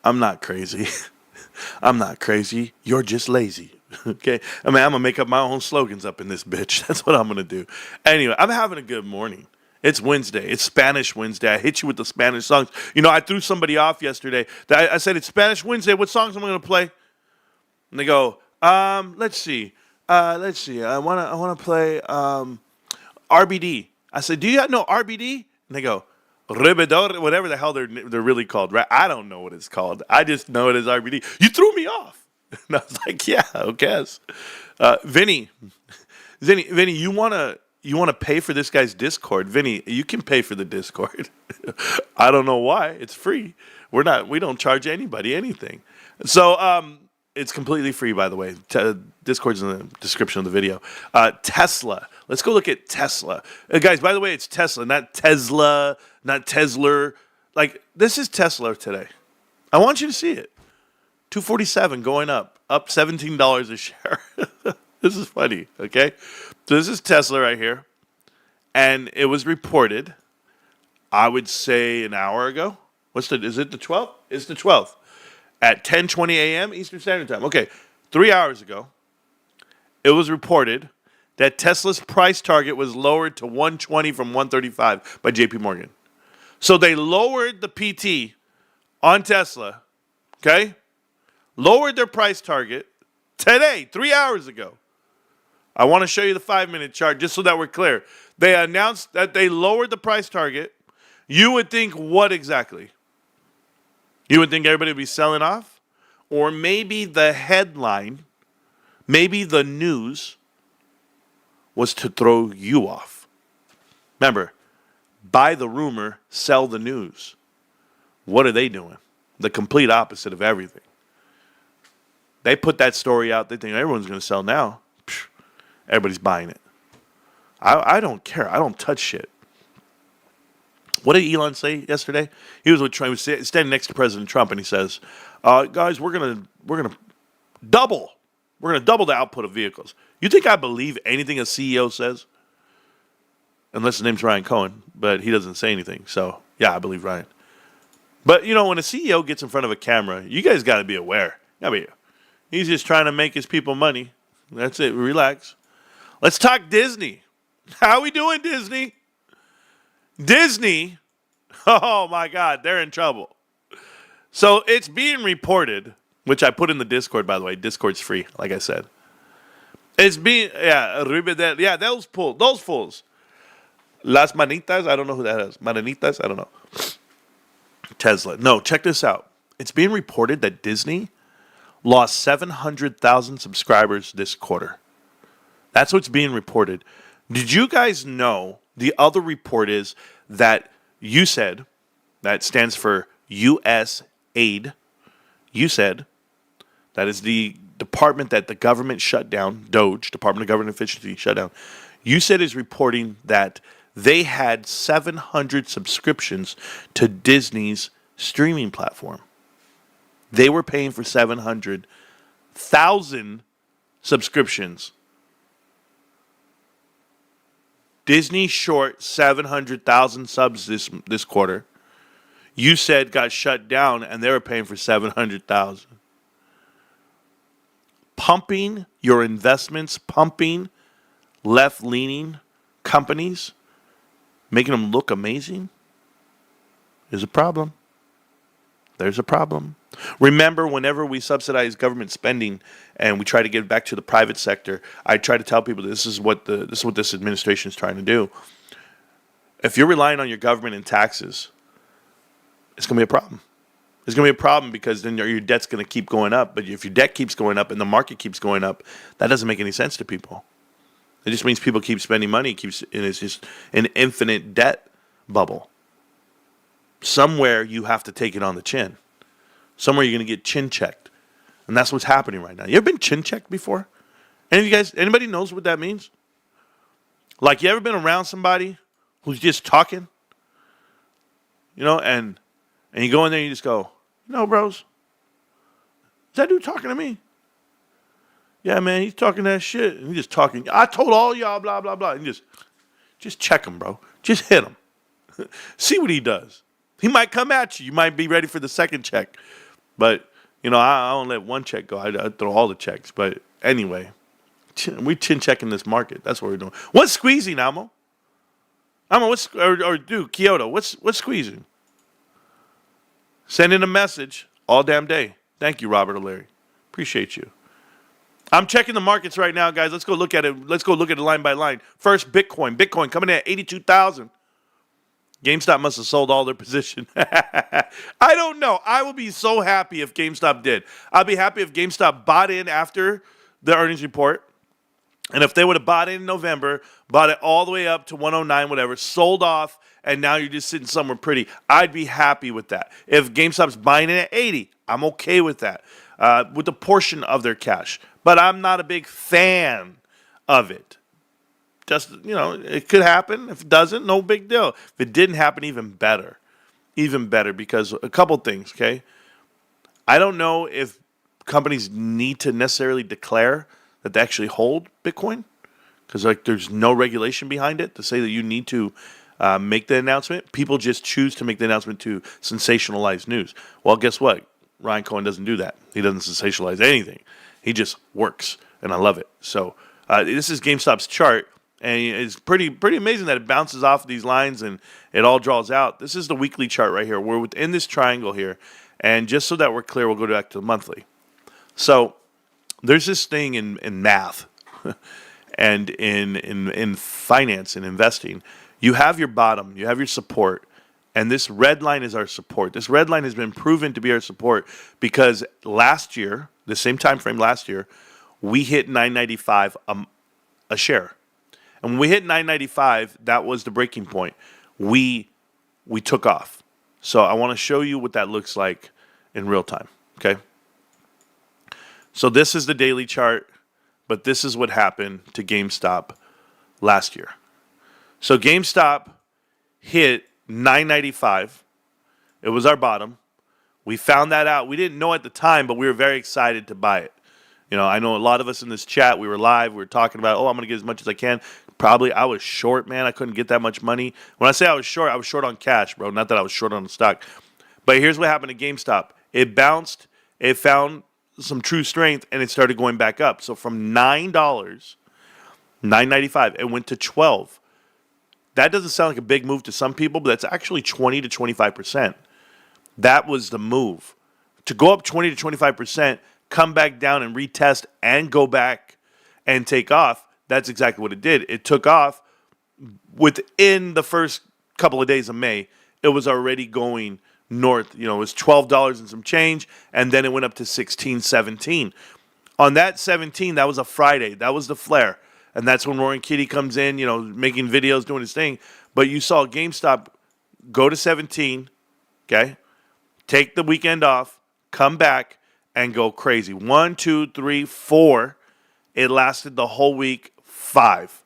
I'm not crazy. I'm not crazy. You're just lazy. Okay? I mean, I'm going to make up my own slogans up in this bitch. That's what I'm going to do. Anyway, I'm having a good morning. It's Wednesday. It's Spanish Wednesday. I hit you with the Spanish songs. You know, I threw somebody off yesterday. I said, it's Spanish Wednesday. What songs am I going to play? And they go, let's see. I wanna play RBD. I said, do you know RBD? And they go, Ribidor, whatever the hell they're really called, right? I don't know what it's called. I just know it as RBD. You threw me off. And I was like, yeah, I guess. Vinny, you wanna pay for this guy's Discord? Vinny, you can pay for the Discord. I don't know why. It's free. We don't charge anybody anything. So it's completely free, by the way. Discord's in the description of the video. Tesla. Let's go look at Tesla. Guys, by the way, it's Tesla, not Tesla, not Tesla. Like, this is Tesla today. I want you to see it. 247 going up $17 a share. This is funny, okay? So this is Tesla right here. And it was reported, I would say an hour ago. Is it the 12th? It's the 12th. At 10:20 a.m. Eastern Standard Time. Okay, 3 hours ago, it was reported that Tesla's price target was lowered to 120 from 135 by JP Morgan. So they lowered the PT on Tesla, okay? Lowered their price target today, 3 hours ago. I want to show you the 5-minute chart just so that we're clear. They announced that they lowered the price target. You would think what exactly? You would think everybody would be selling off? Or maybe the headline, maybe the news was to throw you off. Remember, buy the rumor, sell the news. What are they doing? The complete opposite of everything. They put that story out. They think everyone's going to sell now. Psh, everybody's buying it. I don't care. I don't touch shit. What did Elon say yesterday? He was with Trump. He was standing next to President Trump, and he says, "Guys, we're gonna double. We're gonna double the output of vehicles." You think I believe anything a CEO says? Unless his name's Ryan Cohen, but he doesn't say anything. So yeah, I believe Ryan. But you know, when a CEO gets in front of a camera, you guys got to be aware. He's just trying to make his people money. That's it. Relax. Let's talk Disney. How we doing, Disney? Disney, oh my God, they're in trouble. So it's being reported, which I put in the Discord, by the way. Discord's free, like I said. It's being, those fools. Las Manitas, I don't know who that is. Maranitas, I don't know. Tesla. No, check this out. It's being reported that Disney lost 700,000 subscribers this quarter. That's what's being reported. Did you guys know the other report is that USAID, that stands for U.S. Aid, USAID, that is the department that the government shut down, DOGE, Department of Government Efficiency, shut down. USAID is reporting that they had 700 subscriptions to Disney's streaming platform. They were paying for 700,000 subscriptions. Disney short 700,000 subs this quarter. You said got shut down and they were paying for 700,000. Pumping your investments, pumping left-leaning companies, making them look amazing is a problem. There's a problem. Remember, whenever we subsidize government spending and we try to give it back to the private sector, I try to tell people this is what this administration is trying to do. If you're relying on your government and taxes, it's going to be a problem. It's going to be a problem because then your debt's going to keep going up. But if your debt keeps going up and the market keeps going up, that doesn't make any sense to people. It just means people keep spending money, and it's just an infinite debt bubble. Somewhere you have to take it on the chin. Somewhere you're going to get chin checked. And that's what's happening right now. You ever been chin checked before? Anybody knows what that means? Like, you ever been around somebody who's just talking? You know, and you go in there and you just go, bros, is that dude talking to me? Yeah, man, he's talking that shit. And he's just talking. I told all y'all, blah, blah, blah. And just check him, bro. Just hit him. See what he does. He might come at you. You might be ready for the second check. But, I don't let one check go. I throw all the checks. But anyway, we chin checking this market. That's what we're doing. What's squeezing, Amo? Kyoto, what's squeezing? Send in a message all damn day. Thank you, Robert O'Leary. Appreciate you. I'm checking the markets right now, guys. Let's go look at it. Let's go look at it line by line. First, Bitcoin. Bitcoin coming in at 82,000. GameStop must have sold all their position. I don't know. I will be so happy if GameStop did. I'll be happy if GameStop bought in after the earnings report. And if they would have bought in November, bought it all the way up to 109, whatever, sold off, and now you're just sitting somewhere pretty, I'd be happy with that. If GameStop's buying it at 80, I'm okay with that, with a portion of their cash. But I'm not a big fan of it. Just, it could happen. If it doesn't, no big deal. If it didn't happen, even better. Even better, because a couple things, okay? I don't know if companies need to necessarily declare that they actually hold Bitcoin, because there's no regulation behind it to say that you need to make the announcement. People just choose to make the announcement to sensationalize news. Well, guess what? Ryan Cohen doesn't do that. He doesn't sensationalize anything. He just works, and I love it. So this is GameStop's chart, and it's pretty amazing that it bounces off these lines and it all draws out. This is the weekly chart right here. We're within this triangle here, and just so that we're clear, we'll go back to the monthly. So there's this thing in math and in finance and investing. You have your bottom, you have your support, and this red line is our support. This red line has been proven to be our support because last year, the same time frame last year, we hit $9.95 a share. And when we hit $9.95, that was the breaking point. We took off. So I want to show you what that looks like in real time, okay? So this is the daily chart, but this is what happened to GameStop last year. So GameStop hit $9.95. It was our bottom. We found that out. We didn't know at the time, but we were very excited to buy it. I know a lot of us in this chat, we were live, we were talking about, I'm going to get as much as I can. Probably I was short, man. I couldn't get that much money. When I say I was short on cash, bro. Not that I was short on the stock. But here's what happened to GameStop. It bounced. It found some true strength, and it started going back up. So from $9, $9.95, it went to $12. That doesn't sound like a big move to some people, but that's actually 20 to 25%. That was the move. To go up 20 to 25%, come back down and retest and go back and take off, that's exactly what it did. It took off within the first couple of days of May. It was already going north. It was $12 and some change, and then it went up to 16, 17. On that 17, that was a Friday. That was the flare. And that's when Roaring Kitty comes in, making videos, doing his thing. But you saw GameStop go to 17, okay? Take the weekend off, come back, and go crazy. 1, 2, 3, 4. It lasted the whole week. 5.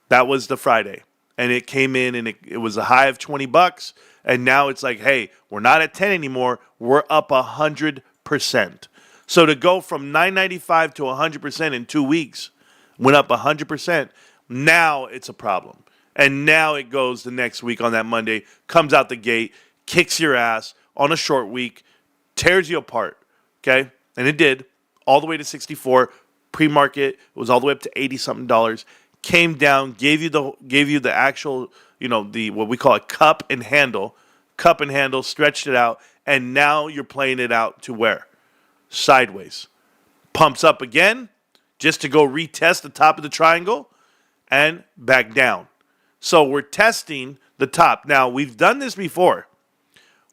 That was the Friday. And it came in, and it was a high of $20. And now it's like, hey, we're not at 10 anymore. We're up 100%. So to go from $9.95 to 100% in 2 weeks, went up 100%. Now it's a problem. And now it goes the next week on that Monday, comes out the gate, kicks your ass on a short week, tears you apart, okay? And it did, all the way to 64. Pre-market, it was all the way up to $80-something. Came down, gave you the actual, the what we call a cup and handle, stretched it out, and now you're playing it out to where? Sideways. Pumps up again, just to go retest the top of the triangle, and back down. So we're testing the top. Now, we've done this before,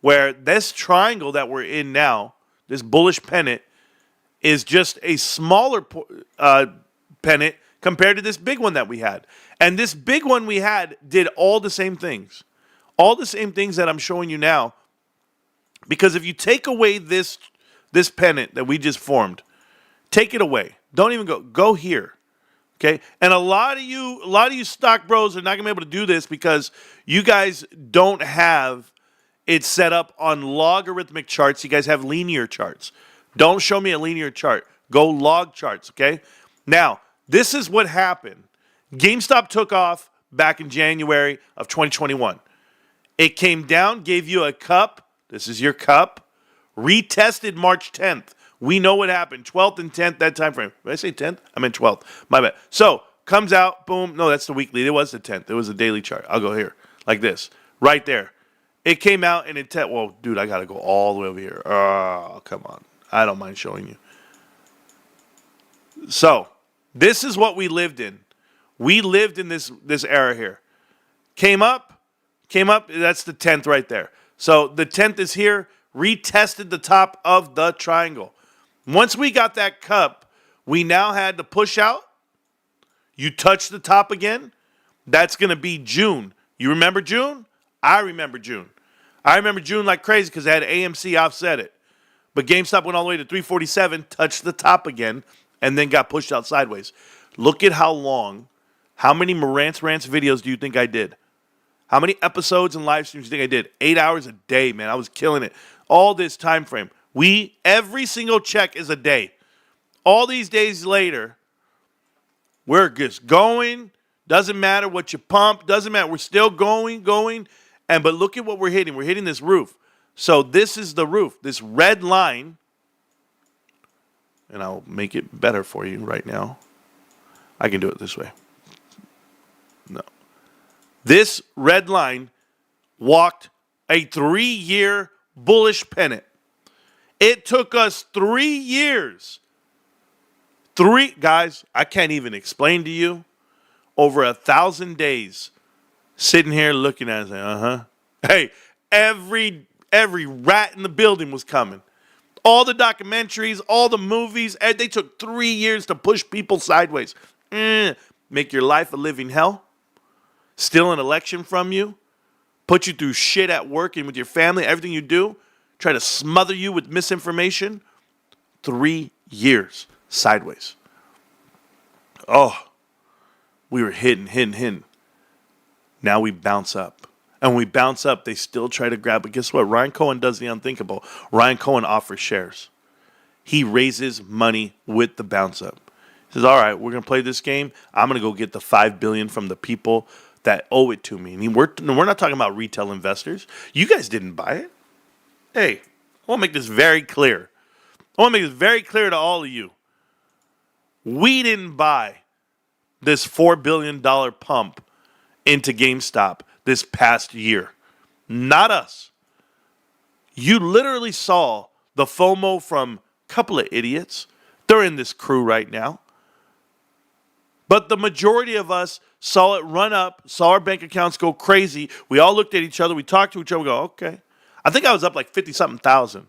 where this triangle that we're in now, this bullish pennant, is just a smaller pennant compared to this big one that we had. And this big one we had did all the same things. All the same things that I'm showing you now. Because if you take away this pennant that we just formed, take it away. Don't even go. Go here. Okay? And a lot of you stock bros are not going to be able to do this because you guys don't have it set up on logarithmic charts. You guys have linear charts. Don't show me a linear chart. Go log charts, okay? Now, this is what happened. GameStop took off back in January of 2021. It came down, gave you a cup. This is your cup. Retested March 10th. We know what happened. 12th and 10th, that time frame. Did I say 10th? I meant 12th. My bad. So, comes out, boom. No, that's the weekly. It was the 10th. It was a daily chart. I'll go here. Like this. Right there. It came out and it... well, dude, I got to go all the way over here. Oh, come on. I don't mind showing you. So this is what we lived in. We lived in this era here. Came up. That's the 10th right there. So the 10th is here. Retested the top of the triangle. Once we got that cup, we now had to push out. You touch the top again. That's going to be June. You remember June? I remember June. I remember June like crazy because I had AMC offset it. But GameStop went all the way to 347, touched the top again, and then got pushed out sideways. Look at how many Marantz Rantz videos do you think I did? How many episodes and live streams do you think I did? 8 hours a day, man. I was killing it. All this time frame. Every single check is a day. All these days later, we're just going. Doesn't matter what you pump. Doesn't matter. We're still going. But look at what we're hitting. We're hitting this roof. So this is the roof. This red line. And I'll make it better for you right now. I can do it this way. No. This red line walked a 3-year bullish pennant. It took us 3 years. Guys, I can't even explain to you. Over 1,000 days sitting here looking at it saying, Hey, every rat in the building was coming. All the documentaries, all the movies, they took 3 years to push people sideways. Make your life a living hell. Steal an election from you. Put you through shit at work and with your family, everything you do. Try to smother you with misinformation. 3 years sideways. Oh, we were hitting. Now we bounce up. And when we bounce up, they still try to grab. But guess what? Ryan Cohen does the unthinkable. Ryan Cohen offers shares. He raises money with the bounce up. He says, all right, we're going to play this game. I'm going to go get the $5 billion from the people that owe it to me. And we're not talking about retail investors. You guys didn't buy it. Hey, I want to make this very clear. I want to make this very clear to all of you. We didn't buy this $4 billion pump into GameStop this past year. Not us. You literally saw the FOMO from a couple of idiots. They're in this crew right now. But the majority of us saw it run up, saw our bank accounts go crazy. We all looked at each other. We talked to each other. We go, okay. I think I was up like 50-something thousand.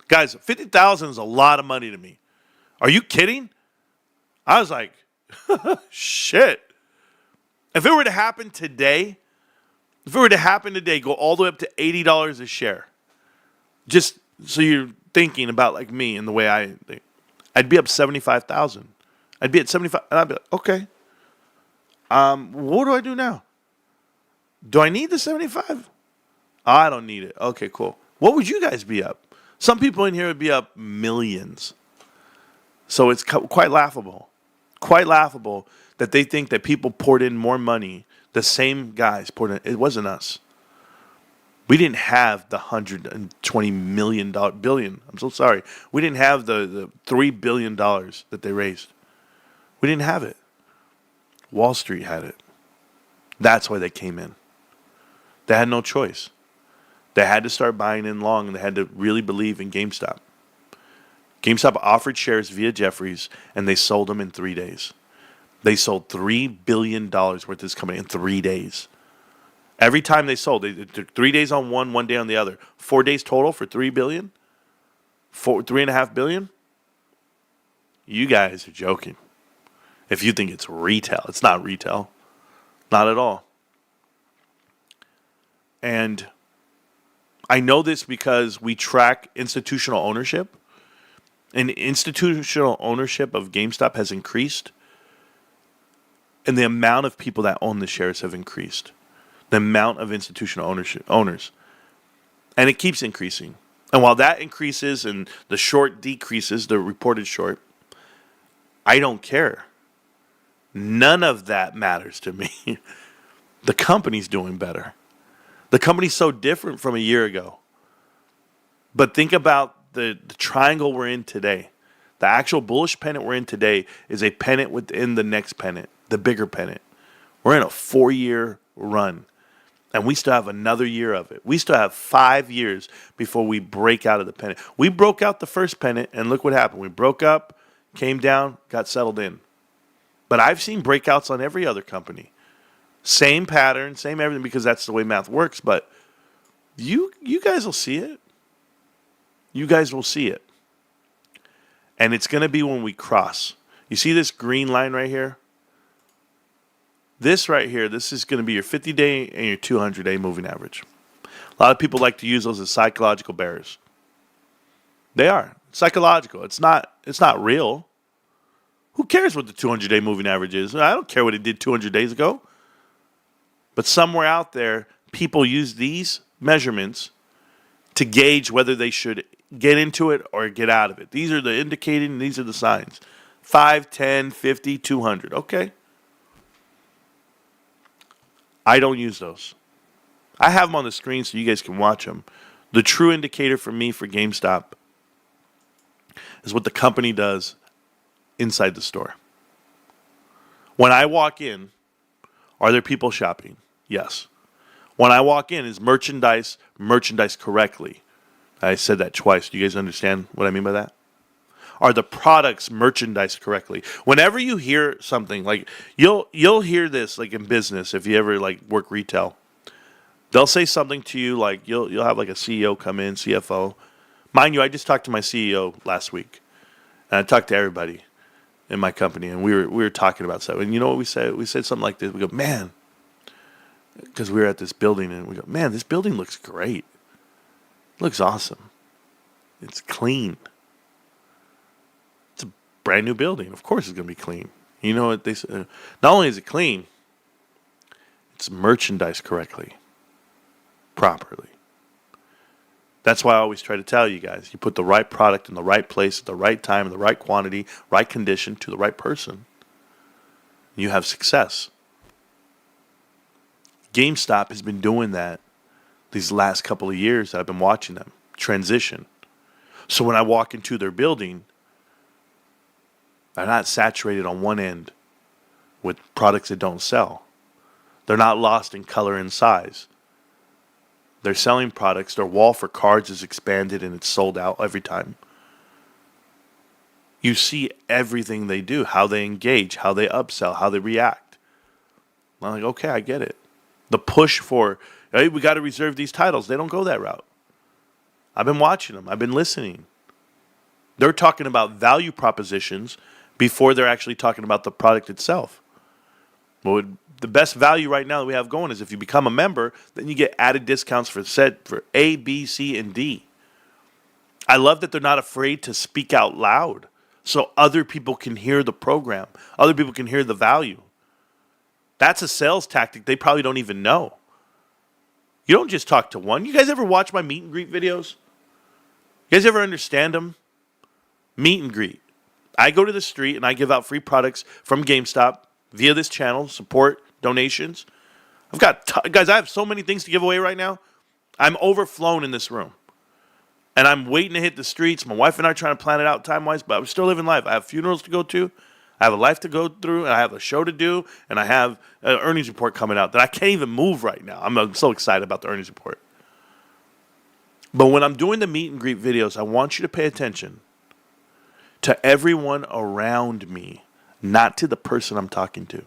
Guys, 50,000 is a lot of money to me. Are you kidding? I was like, shit. If it were to happen today, go all the way up to $80 a share. Just so you're thinking about like me and the way I think. I'd be up 75,000. I'd be at 75, and I'd be like, okay. What do I do now? Do I need the 75? I don't need it. Okay, cool. What would you guys be up? Some people in here would be up millions. So it's quite laughable. Quite laughable that they think that people poured in more money. The same guys poured in. It wasn't us. We didn't have the $120 billion. I'm so sorry. We didn't have the $3 billion that they raised. We didn't have it. Wall Street had it. That's why they came in. They had no choice. They had to start buying in long, and they had to really believe in GameStop. GameStop offered shares via Jefferies, and they sold them in 3 days. They sold $3 billion worth of this company in 3 days. Every time they sold, they took 3 days on one day on the other. 4 days total for $3 billion? $3.5 billion? You guys are joking. If you think it's retail, it's not retail. Not at all. And I know this because we track institutional ownership. And institutional ownership of GameStop has increased. And the amount of people that own the shares have increased. The amount of institutional owners. And it keeps increasing. And while that increases and the short decreases, the reported short, I don't care. None of that matters to me. The company's doing better. The company's so different from a year ago. But think about the triangle we're in today. The actual bullish pennant we're in today is a pennant within the next pennant, the bigger pennant. We're in a 4-year run, and we still have another year of it. We still have 5 years before we break out of the pennant. We broke out the first pennant, and look what happened. We broke up, came down, got settled in. But I've seen breakouts on every other company. Same pattern, same everything, because that's the way math works. But you guys will see it. You guys will see it. And it's going to be when we cross. You see this green line right here? This right here, this is going to be your 50-day and your 200-day moving average. A lot of people like to use those as psychological barriers. They are psychological. It's not real. Who cares what the 200-day moving average is? I don't care what it did 200 days ago. But somewhere out there, people use these measurements to gauge whether they should get into it or get out of it. These are the indicating, these are the signs. 5, 10, 50, 200. Okay. I don't use those. I have them on the screen so you guys can watch them. The true indicator for me for GameStop is what the company does inside the store. When I walk in, are there people shopping? Yes. When I walk in, is merchandise correctly? I said that twice. Do you guys understand what I mean by that? Are the products merchandised correctly? Whenever you hear something, like you'll hear this like in business, if you ever like work retail. They'll say something to you like you'll have like a CEO come in, CFO. Mind you, I just talked to my CEO last week. And I talked to everybody in my company, and we were talking about stuff. And you know what we said? We said something like this. We go, man, because we were at this building, and we go, man, this building looks great. It looks awesome. It's clean. It's a brand new building. Of course it's going to be clean. You know what they said? Not only is it clean, it's merchandised correctly, properly. That's why I always try to tell you guys, you put the right product in the right place at the right time, in the right quantity, right condition, to the right person. You have success. GameStop has been doing that these last couple of years that I've been watching them transition. So when I walk into their building, they're not saturated on one end with products that don't sell. They're not lost in color and size. They're selling products. Their wall for cards is expanded and it's sold out every time. You see everything they do, how they engage, how they upsell, how they react. I'm like, okay, I get it. The push for, hey, we got to reserve these titles. They don't go that route. I've been watching them. I've been listening. They're talking about value propositions before they're actually talking about the product itself. Well, the best value right now that we have going is if you become a member, then you get added discounts for A, B, C, and D. I love that they're not afraid to speak out loud so other people can hear the program. Other people can hear the value. That's a sales tactic they probably don't even know. You don't just talk to one. You guys ever watch my meet and greet videos? You guys ever understand them? Meet and greet. I go to the street and I give out free products from GameStop via this channel, support, donations. I've got, guys, I have so many things to give away right now. I'm overflown in this room. And I'm waiting to hit the streets. My wife and I are trying to plan it out time-wise, but I'm still living life. I have funerals to go to. I have a life to go through, and I have a show to do, and I have an earnings report coming out that I can't even move right now. I'm so excited about the earnings report. But when I'm doing the meet and greet videos, I want you to pay attention to everyone around me, not to the person I'm talking to.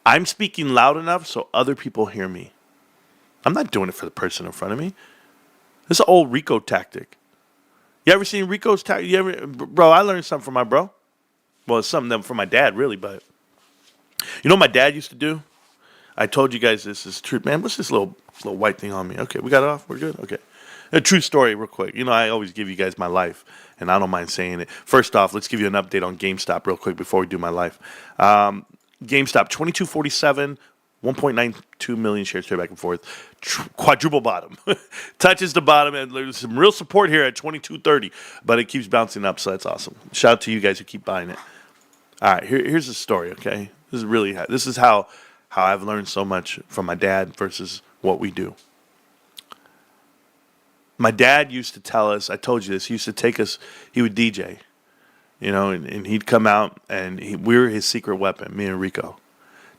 I'm speaking loud enough so other people hear me. I'm not doing it for the person in front of me. This is an old Rico tactic. You ever seen Rico's tactic? Bro, I learned something from my bro. Well, it's something from my dad, really, but you know what my dad used to do? I told you guys this is true. Man, what's this little white thing on me? Okay, we got it off? We're good? Okay. A true story real quick. You know, I always give you guys my life, and I don't mind saying it. First off, let's give you an update on GameStop real quick before we do my life. GameStop, 2247, 1.92 million shares trade back and forth. Quadruple bottom. Touches the bottom, and there's some real support here at 2230, but it keeps bouncing up, so that's awesome. Shout out to you guys who keep buying it. All right, here's the story, okay? This is how I've learned so much from my dad versus what we do. My dad used to tell us, I told you this, he used to take us, he would DJ, you know, and he'd come out, and we were his secret weapon, me and Rico.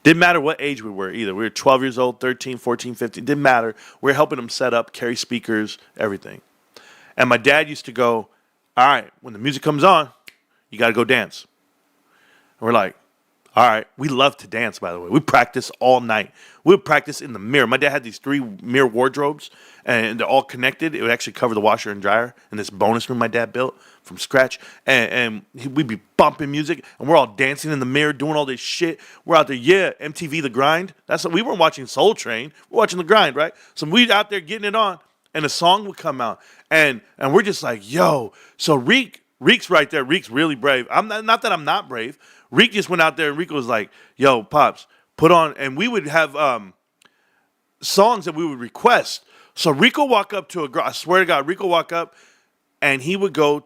Didn't matter what age we were either. We were 12 years old, 13, 14, 15. Didn't matter. We were helping him set up, carry speakers, everything. And my dad used to go, all right, when the music comes on, You got to go dance. And we're like, all right. We love to dance, by the way. We practice all night. We would practice in the mirror. My dad had these 3 mirror wardrobes, and they're all connected. It would actually cover the washer and dryer in this bonus room my dad built from scratch. And we'd be bumping music, and we're all dancing in the mirror, doing all this shit. We're out there, MTV The Grind. That's what, we weren't watching Soul Train. We're watching The Grind, right? So we out there getting it on, and a song would come out. And we're just like, yo. So Reek's right there. Reek's really brave. I'm not that I'm not brave. Reek just went out there, and Rico was like, yo, Pops, put on. And we would have songs that we would request. So Rico walk up to a girl. I swear to God, Rico walk up, and he would go,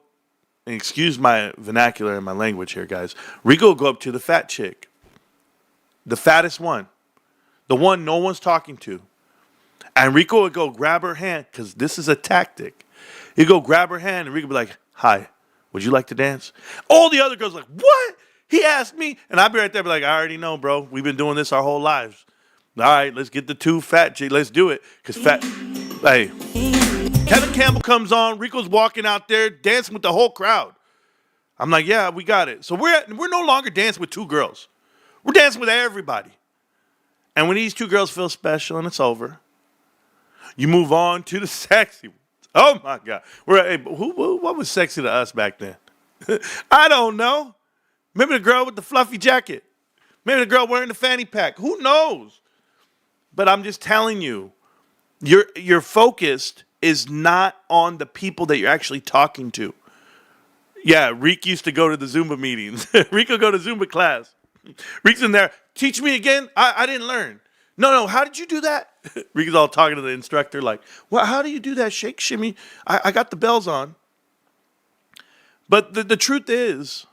and excuse my vernacular and my language here, guys. Rico would go up to the fat chick. The fattest one. The one no one's talking to. And Rico would go grab her hand, because this is a tactic. He'd go grab her hand, and Rico would be like, hi, would you like to dance? All the other girls like, what? He asked me, and I'd be right there, be like, I already know, bro. We've been doing this our whole lives. All right, let's get the 2 fat chicks. Let's do it. Because hey, Kevin Campbell comes on. Rico's walking out there dancing with the whole crowd. I'm like, yeah, we got it. So we're no longer dancing with 2 girls. We're dancing with everybody. And when these 2 girls feel special and it's over, you move on to the sexy ones. Oh, my God. What was sexy to us back then? I don't know. Maybe the girl with the fluffy jacket. Maybe the girl wearing the fanny pack. Who knows? But I'm just telling you, your focus is not on the people that you're actually talking to. Yeah, Reek used to go to the Zumba meetings. Reek would go to Zumba class. Reek's in there. Teach me again. I didn't learn. No. How did you do that? Reek's all talking to the instructor like, well, how do you do that? Shake, shimmy. I got the bells on. But the truth is,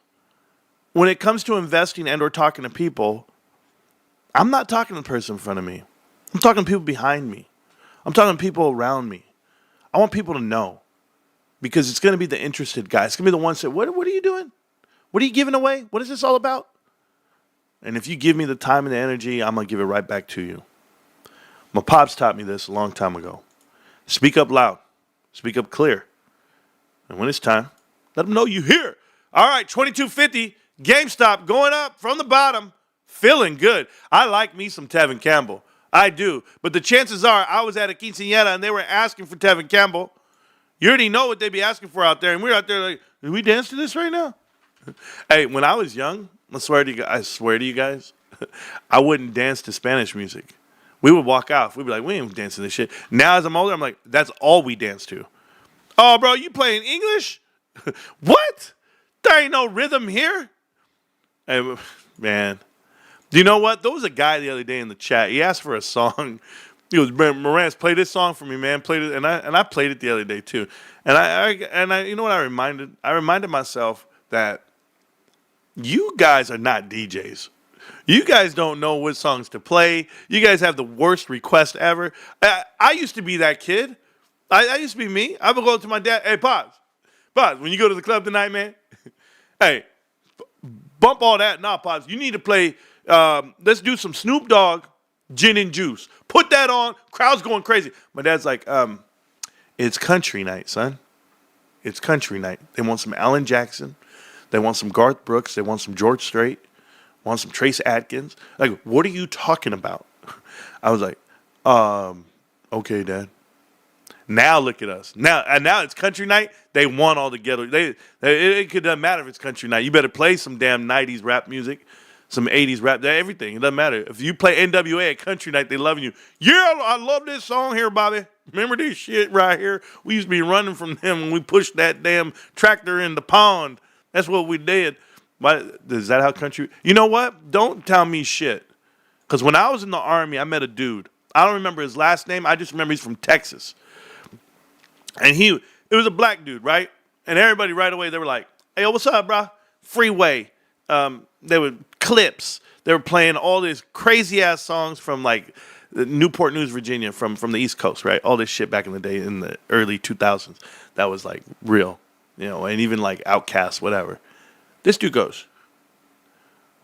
when it comes to investing and or talking to people, I'm not talking to the person in front of me. I'm talking to people behind me. I'm talking to people around me. I want people to know, because it's going to be the interested guy. It's going to be the ones that, what are you doing? What are you giving away? What is this all about? And if you give me the time and the energy, I'm going to give it right back to you. My pops taught me this a long time ago. Speak up loud. Speak up clear. And when it's time, let them know you here. All right, 2250. GameStop going up from the bottom, feeling good. I like me some Tevin Campbell. I do. But the chances are I was at a quinceañera and they were asking for Tevin Campbell. You already know what they'd be asking for out there. And we're out there like, did we dance to this right now? Hey, when I was young, I swear to you guys, I wouldn't dance to Spanish music. We would walk off. We'd be like, we ain't dancing to this shit. Now as I'm older, I'm like, that's all we dance to. Oh, bro, you playing English? What? There ain't no rhythm here. Hey, man, do you know what? There was a guy the other day in the chat. He asked for a song. He goes, Marantz, play this song for me, man. Played it, and I played it the other day too. And I, you know what I reminded? I reminded myself that you guys are not DJs. You guys don't know what songs to play. You guys have the worst request ever. I used to be that kid. I used to be me. I would go to my dad. Hey, Pops, when you go to the club tonight, man. Hey. Bump all that. Nah, Pops. You need to play, let's do some Snoop Dogg, Gin and Juice. Put that on. Crowd's going crazy. My dad's like, it's country night, son. It's country night. They want some Alan Jackson. They want some Garth Brooks. They want some George Strait. Want some Trace Atkins. Like, what are you talking about? I was like, okay, Dad. Now look at us. Now it's country night. They want all the ghetto. It could doesn't matter if it's country night. You better play some damn 90s rap music, some 80s rap, everything. It doesn't matter. If you play NWA at country night, they loving you. Yeah, I love this song here, Bobby. Remember this shit right here? We used to be running from them when we pushed that damn tractor in the pond. That's what we did. Is that how country? You know what? Don't tell me shit. Because when I was in the Army, I met a dude. I don't remember his last name. I just remember he's from Texas. And it was a black dude, right? And everybody right away, they were like, hey, yo, what's up, bro? Freeway. They were clips. They were playing all these crazy-ass songs from, like, Newport News, Virginia, from the East Coast, right? All this shit back in the day, in the early 2000s. That was, like, real, you know, and even, like, Outkast, whatever. This dude goes,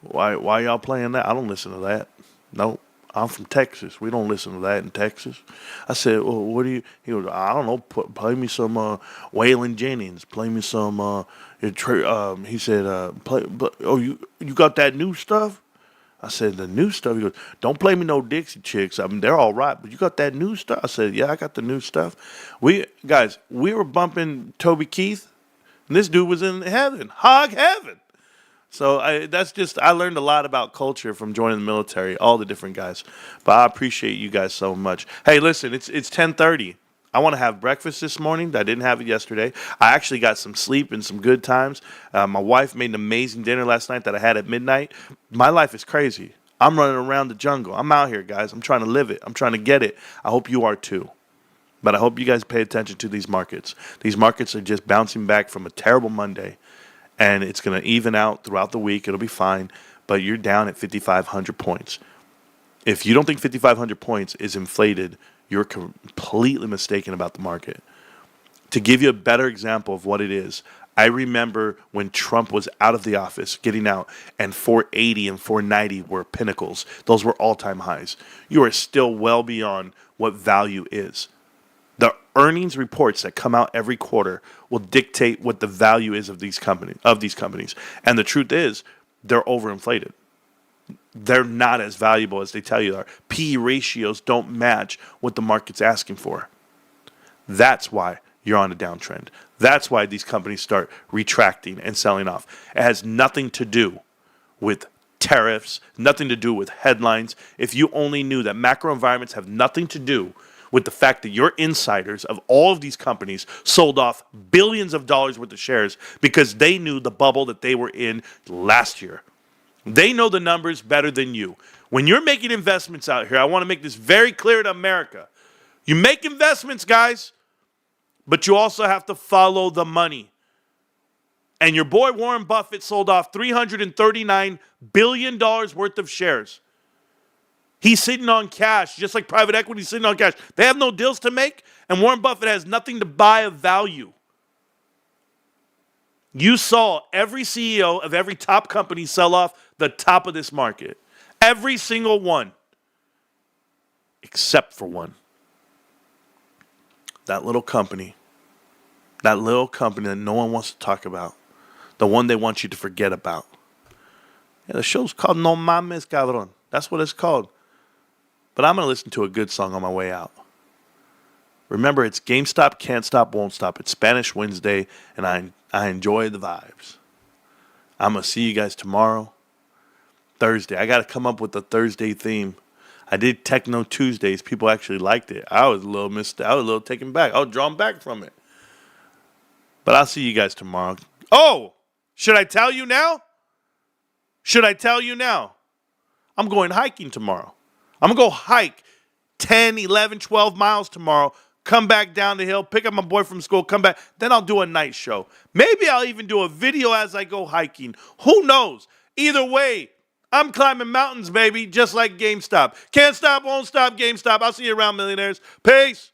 why y'all playing that? I don't listen to that. Nope. I'm from Texas. We don't listen to that in Texas. I said, well, what do you? He goes, I don't know. Play me some Waylon Jennings. Play me some. He said, play. But, oh, you got that new stuff? I said, the new stuff? He goes, don't play me no Dixie Chicks. I mean, they're all right, but you got that new stuff? I said, yeah, I got the new stuff. We were bumping Toby Keith, and this dude was in heaven, hog heaven. So I learned a lot about culture from joining the military, all the different guys. But I appreciate you guys so much. Hey, listen, it's 10:30. I want to have breakfast this morning. I didn't have it yesterday. I actually got some sleep and some good times. My wife made an amazing dinner last night that I had at midnight. My life is crazy. I'm running around the jungle. I'm out here, guys. I'm trying to live it. I'm trying to get it. I hope you are too. But I hope you guys pay attention to these markets. These markets are just bouncing back from a terrible Monday. And it's going to even out throughout the week. It'll be fine. But you're down at 5,500 points. If you don't think 5,500 points is inflated, you're completely mistaken about the market. To give you a better example of what it is, I remember when Trump was out of the office, getting out, and 480 and 490 were pinnacles. Those were all-time highs. You are still well beyond what value is. The earnings reports that come out every quarter will dictate what the value is of these companies. And the truth is, they're overinflated. They're not as valuable as they tell you they are. P/E ratios don't match what the market's asking for. That's why you're on a downtrend. That's why these companies start retracting and selling off. It has nothing to do with tariffs, nothing to do with headlines. If you only knew that macro environments have nothing to do with the fact that your insiders of all of these companies sold off billions of dollars worth of shares because they knew the bubble that they were in last year. They know the numbers better than you. When you're making investments out here, I want to make this very clear to America. You make investments, guys, but you also have to follow the money. And your boy Warren Buffett sold off $339 billion worth of shares. He's sitting on cash, just like private equity is sitting on cash. They have no deals to make, and Warren Buffett has nothing to buy of value. You saw every CEO of every top company sell off the top of this market. Every single one. Except for one. That little company that no one wants to talk about. The one they want you to forget about. Yeah, the show's called No Mames, cabrón. That's what it's called. But I'm going to listen to a good song on my way out. Remember, it's GameStop, can't stop, won't stop. It's Spanish Wednesday, and I enjoy the vibes. I'm going to see you guys tomorrow, Thursday. I got to come up with a Thursday theme. I did Techno Tuesdays. People actually liked it. I was a little taken back. I was drawn back from it. But I'll see you guys tomorrow. Oh, should I tell you now? I'm going hiking tomorrow. I'm going to go hike 10, 11, 12 miles tomorrow, come back down the hill, pick up my boy from school, come back. Then I'll do a night show. Maybe I'll even do a video as I go hiking. Who knows? Either way, I'm climbing mountains, baby, just like GameStop. Can't stop, won't stop, GameStop. I'll see you around, millionaires. Peace.